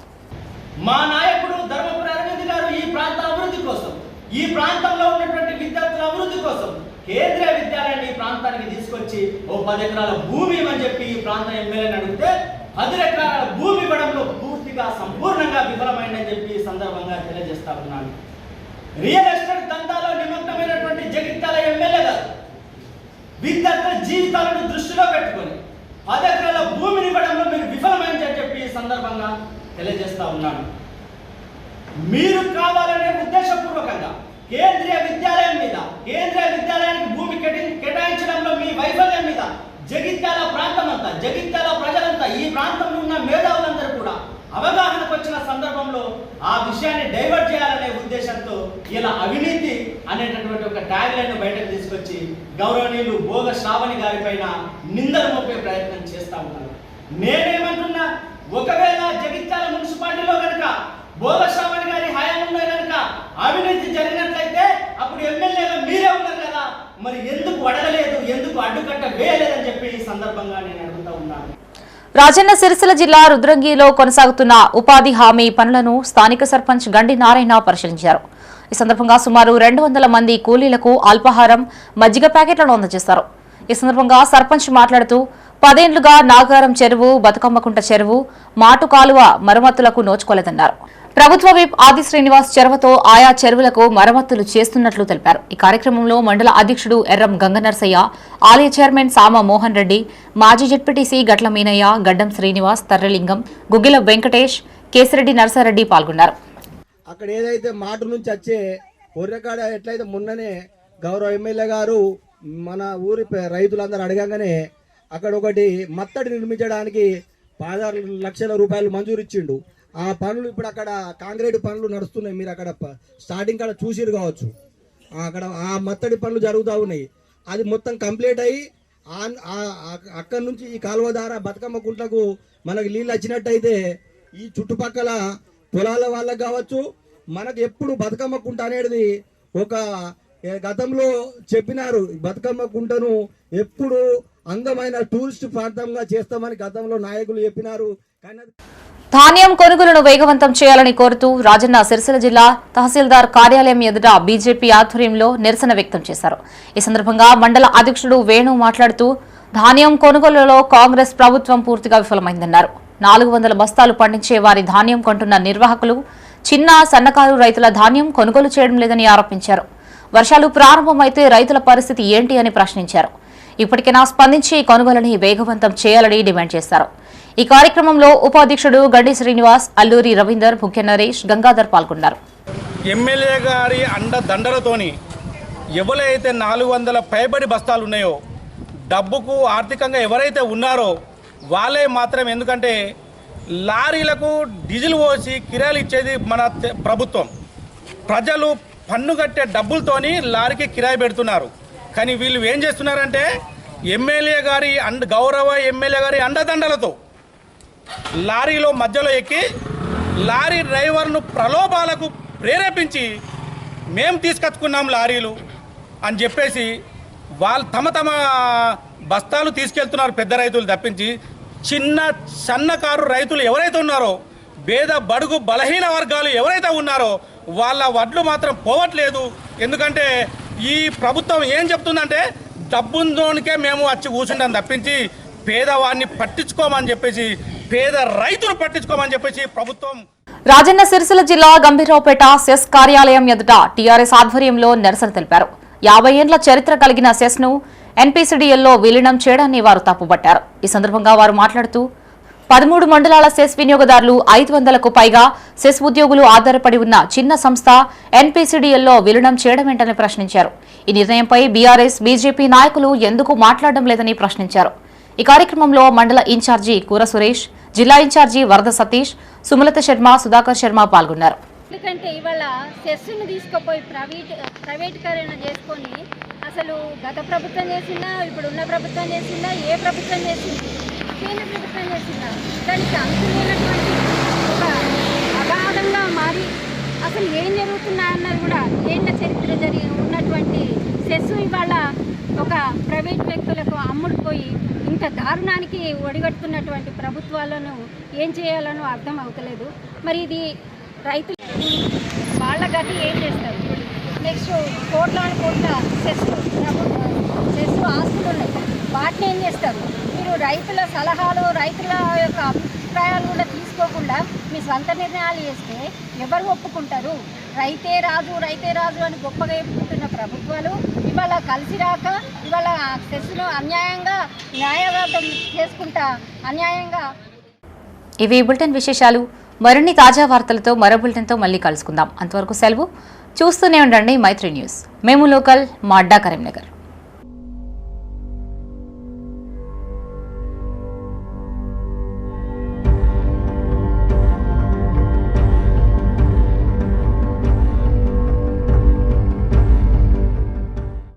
మా నాయకుడు ధర్మపురి అరవింద్ గారు ఈ ప్రాంత అభివృద్ధి కోసం, ఈ ప్రాంతంలో ఉన్నటువంటి విద్యార్థుల అభివృద్ధి కోసం కేంద్రీయ విద్యాలయాన్ని ఈ ప్రాంతానికి తీసుకొచ్చి 10 ఎకరాల భూమి ఇవ్వని చెప్పి ఈ ప్రాంత ఎమ్మెల్యేని అడిగితే 10 ఎకరాల భూమి ఇవ్వడంలో పూర్తిగా సంపూర్ణంగా విఫలమైందని చెప్పి ఈ సందర్భంగా తెలియజేస్తా ఉన్నాను. రియల్ ఎస్టేట్ దందాలో నిమగ్నమైనటువంటి జగిత్యాల ఎమ్మెల్యే గారు విద్యార్థుల జీవితాలను దృష్టిలో పెట్టుకొని 10 ఎకరాల భూమిని ఇవ్వడంలో మీరు విఫలమైందని చెప్పి ఈ సందర్భంగా తెలియజేస్తా ఉన్నాను. మీరు కావాలనే ఉద్దేశపూర్వకంగా కేంద్రీయ విద్యాలయం మీద, కేంద్రీయ విద్యాలయానికి భూమి కేటాయించడంలో మీ వైఫల్యం మీద జగిత్యాల ప్రాంతం అంతా, జగిత్యాల ప్రజలంతా, ఈ ప్రాంతంలో ఉన్న మేధావులందరూ కూడా అవగాహనకు వచ్చిన సందర్భంలో ఆ విషయాన్ని డైవర్ట్ చేయాలనే ఉద్దేశంతో ఇలా అవినీతి అనేటటువంటి ఒక ట్యాగ్ లైన్ బయటకు తీసుకొచ్చి గౌరవనీయులు భోగ శ్రావణి గారి పైన నిందలు మోపే ప్రయత్నం చేస్తా ఉన్నారు. నేనేమంటున్నా, ఒకవేళ జగిత్యాల మున్సిపాలిటీలో కనుక భోగ శ్రావణి గారి హయాంలో కనుక అవినీతి జరిగినట్లయితే అప్పుడు ఎమ్మెల్యేగా మీరే ఉన్నారు కదా, మరి ఎందుకు అడగలేదు, ఎందుకు అడ్డుకట్ట వేయలేదని చెప్పి ఈ సందర్భంగా నేను అడుగుతా ఉన్నాను. రాజన్న సిరిసిల్ల జిల్లా రుద్రంగిలో కొనసాగుతున్న ఉపాధి హామీ పనులను స్థానిక సర్పంచ్ గండి నారాయణ పరిశీలించారు. ఈ సందర్భంగా సుమారు 200 మంది కూలీలకు అల్పాహారం, మజ్జిగ ప్యాకెట్లను అందజేశారు. ఈ సందర్భంగా సర్పంచ్ మాట్లాడుతూ 10 ఏళ్లుగా నాగారం చెరువు, బతుకమ్మకుంట చెరువు, మాటు కాలువ మరమ్మతులకు నోచుకోలేదన్నారు. ప్రభుత్వ విప్ ఆది శ్రీనివాస్ చొరవతో ఆయా చెరువులకు మరమ్మతులు చేస్తున్నట్లు తెలిపారు. ఈ కార్యక్రమంలో మండల అధ్యక్షుడు ఎర్రం గంగనర్సయ్య, ఆలయ చైర్మన్ సామ మోహన్ రెడ్డి, మాజీ జెడ్పీటీసీ గట్ల మీనయ్య, గడ్డం శ్రీనివాస్, తర్రలింగం, గుగ్గిల వెంకటేష్, కేసిరెడ్డి నర్సారెడ్డి పాల్గొన్నారు. అక్కడ ఏదైతే మాట నుంచి వచ్చే ఒర్రెకాడ ఎట్లయితే మొన్ననే గౌరవ ఎమ్మెల్యే గారు మన ఊరి రైతులందరూ అడగగానే అక్కడ ఒకటి మత్తడి నిర్మించడానికి 16 లక్షల రూపాయలు మంజూరు ఇచ్చిండు. ఆ పనులు ఇప్పుడు అక్కడ కాంక్రీట్ పనులు నడుస్తున్నాయి. మీరు అక్కడ స్టార్టింగ్ కాడ చూసిరు కావచ్చు. అక్కడ ఆ మత్తడి పనులు జరుగుతూ ఉన్నాయి. అది మొత్తం కంప్లీట్ అయ్యి అక్కడి నుంచి ఈ కాలువ ద్వారా బతుకమ్మ కుంట్లకు మనకి నీళ్ళు వచ్చినట్టయితే ఈ చుట్టుపక్కల పొలాల వాళ్ళకి కావచ్చు, మనకు ఎప్పుడు బతుకమ్మ కుంట అనేది ఒక గతంలో చెప్పినారు. బతుకమ్మ కుంటను ఎప్పుడు అందమైన టూరిస్ట్ ప్రాంతంగా చేస్తామని గతంలో నాయకులు చెప్పినారు. కానీ ధాన్యం కొనుగోలును వేగవంతం చేయాలని కోరుతూ రాజన్న సిరిసిల్ల జిల్లా తహసీల్దార్ కార్యాలయం ఎదుట బీజేపీ ఆధ్వర్యంలో నిరసన వ్యక్తం చేశారు. ఈ సందర్భంగా మండల అధ్యక్షుడు వేణు మాట్లాడుతూ ధాన్యం కొనుగోలులో కాంగ్రెస్ ప్రభుత్వం పూర్తిగా విఫలమైందన్నారు. 400 బస్తాలు పండించే వారి ధాన్యం కొంటున్న నిర్వాహకులు చిన్న సన్నకారు రైతుల ధాన్యం కొనుగోలు చేయడం లేదని ఆరోపించారు. వర్షాలు ప్రారంభమైతే రైతుల పరిస్థితి ఏంటి అని ప్రశ్నించారు. ఇప్పటికైనా స్పందించి కొనుగోలుని వేగవంతం చేయాలని డిమాండ్ చేశారు. ఈ కార్యక్రమంలో ఉపాధ్యక్షుడు గడ్డి శ్రీనివాస్, అల్లూరి రవీందర్, ముఖ్య నరేష్, గంగాధర్ పాల్గొన్నారు. ఎమ్మెల్యే గారి అండదండలతోని ఎవరైతే 400 పైబడి బస్తాలు ఉన్నాయో, డబ్బుకు ఆర్థికంగా ఎవరైతే ఉన్నారో వాళ్ళే మాత్రం, ఎందుకంటే లారీలకు డీజిల్ పోసి కిరాయిలు ఇచ్చేది మన ప్రభుత్వం. ప్రజలు పన్ను కట్టే డబ్బులతోని లారీకి కిరాయి పెడుతున్నారు. కానీ వీళ్ళు ఏం చేస్తున్నారంటే గౌరవ ఎమ్మెల్యే గారి అండదండలతో లారీలో మధ్యలో ఎక్కి లారీ డ్రైవర్ను ప్రలోభాలకు ప్రేరేపించి మేము తీసుకొచ్చుకున్నాం లారీలు అని చెప్పేసి వాళ్ళు తమ బస్తాలు తీసుకెళ్తున్నారు. పెద్ద రైతులు తప్పించి చిన్న సన్నకారు రైతులు ఎవరైతే ఉన్నారో, పేద బడుగు బలహీన వర్గాలు ఎవరైతే ఉన్నారో వాళ్ళ వడ్లు మాత్రం పోవట్లేదు. ఎందుకంటే ఈ ప్రభుత్వం ఏం చెప్తుందంటే డబ్బుందోనికే మేము వచ్చి కూర్చుంటాం తప్పించి పేదవాడిని పట్టించుకోమని చెప్పేసి, పేద రైతులు పట్టించుకోమని చెప్పేసి ప్రభుత్వం. రాజన్న సిరిసిల్ల జిల్లా గంభీరావుపేట సెస్ కార్యాలయం ఎదుట టీఆర్ఎస్ ఆధ్వర్యంలో నిరసన తెలిపారు. 50 ఏళ్ల చరిత్ర కలిగిన సెస్ ను ఎన్పీసీడీఎల్లో విలీనం చేయడాన్ని వారు తప్పుపట్టారు. ఈ సందర్భంగా వారు మాట్లాడుతూ 13 మండలాల సెస్ వినియోగదారులు 500కు పైగా సెస్ ఉద్యోగులు ఆధారపడి ఉన్న చిన్న సంస్థ ఎన్పీసీడీఎల్లో విలీనం చేయడం ఏంటని ప్రశ్నించారు. ఈ నిర్ణయంపై బీఆర్ఎస్, బీజేపీ నాయకులు ఎందుకు మాట్లాడడం లేదని ప్రశ్నించారు. ఈ కార్యక్రమంలో మండల ఇన్ఛార్జి కూర సురేష్, జిల్లా ఇన్ఛార్జి వరద సతీష్, సుమలత శర్మ, సుధాకర్ శర్మ పాల్గొన్నారు. ఎందుకంటే ఇవాళ సెస్సును తీసుకుపోయి ప్రైవేటీకరణ చేసుకొని అసలు గత ప్రభుత్వం చేసిందా, ఇప్పుడున్న ప్రభుత్వం చేసిందా, ఏ ప్రభుత్వం చేసింది, కేంద్ర ప్రభుత్వం చేసిందా, దానికి అంతులేనటువంటి ఒక అగాధంగా మారి అసలు ఏం జరుగుతున్నా అన్నది కూడా ఏళ్ళ చరిత్ర జరిగి ఉన్నటువంటి సెస్సు ఇవాళ ఒక ప్రైవేట్ వ్యక్తులకు అమ్ముడుపోయి ఇంత దారుణానికి ఒడిగట్టుకున్నటువంటి ప్రభుత్వాలను ఏం చేయాలనో అర్థం అవుతలేదు. మరి ఇది రైతులు వాళ్ళ గతి ఏం చేస్తారు? నెక్స్ట్ కోట్ల సెస్సు ఆస్తులు ఉన్నాయి, వాటిని ఏం చేస్తారు? మీరు రైతుల సలహాలు, రైతుల యొక్క అభిప్రాయాలు కూడా తీసుకోకుండా మీ స్వంత నిర్ణయాలు చేస్తే ఎవరు ఒప్పుకుంటారు? రైతే రాజు అని గొప్పగా చెప్పుకుంటున్న ప్రభుత్వాలు ఇవాళ కలిసి రాక ఇవాళ సెస్సును అన్యాయంగా న్యాయవాదం చేసుకుంటా అన్యాయంగా. ఇవి బులెటిన్ విశేషాలు. మరిన్ని తాజా వార్తలతో మరో బులెటిన్తో మళ్ళీ కలుసుకుందాం. అంతవరకు సెలవు. చూస్తూనే ఉండండి మైత్రి న్యూస్. మేము లోకల్, మా అడ్డా కరీంనగర్.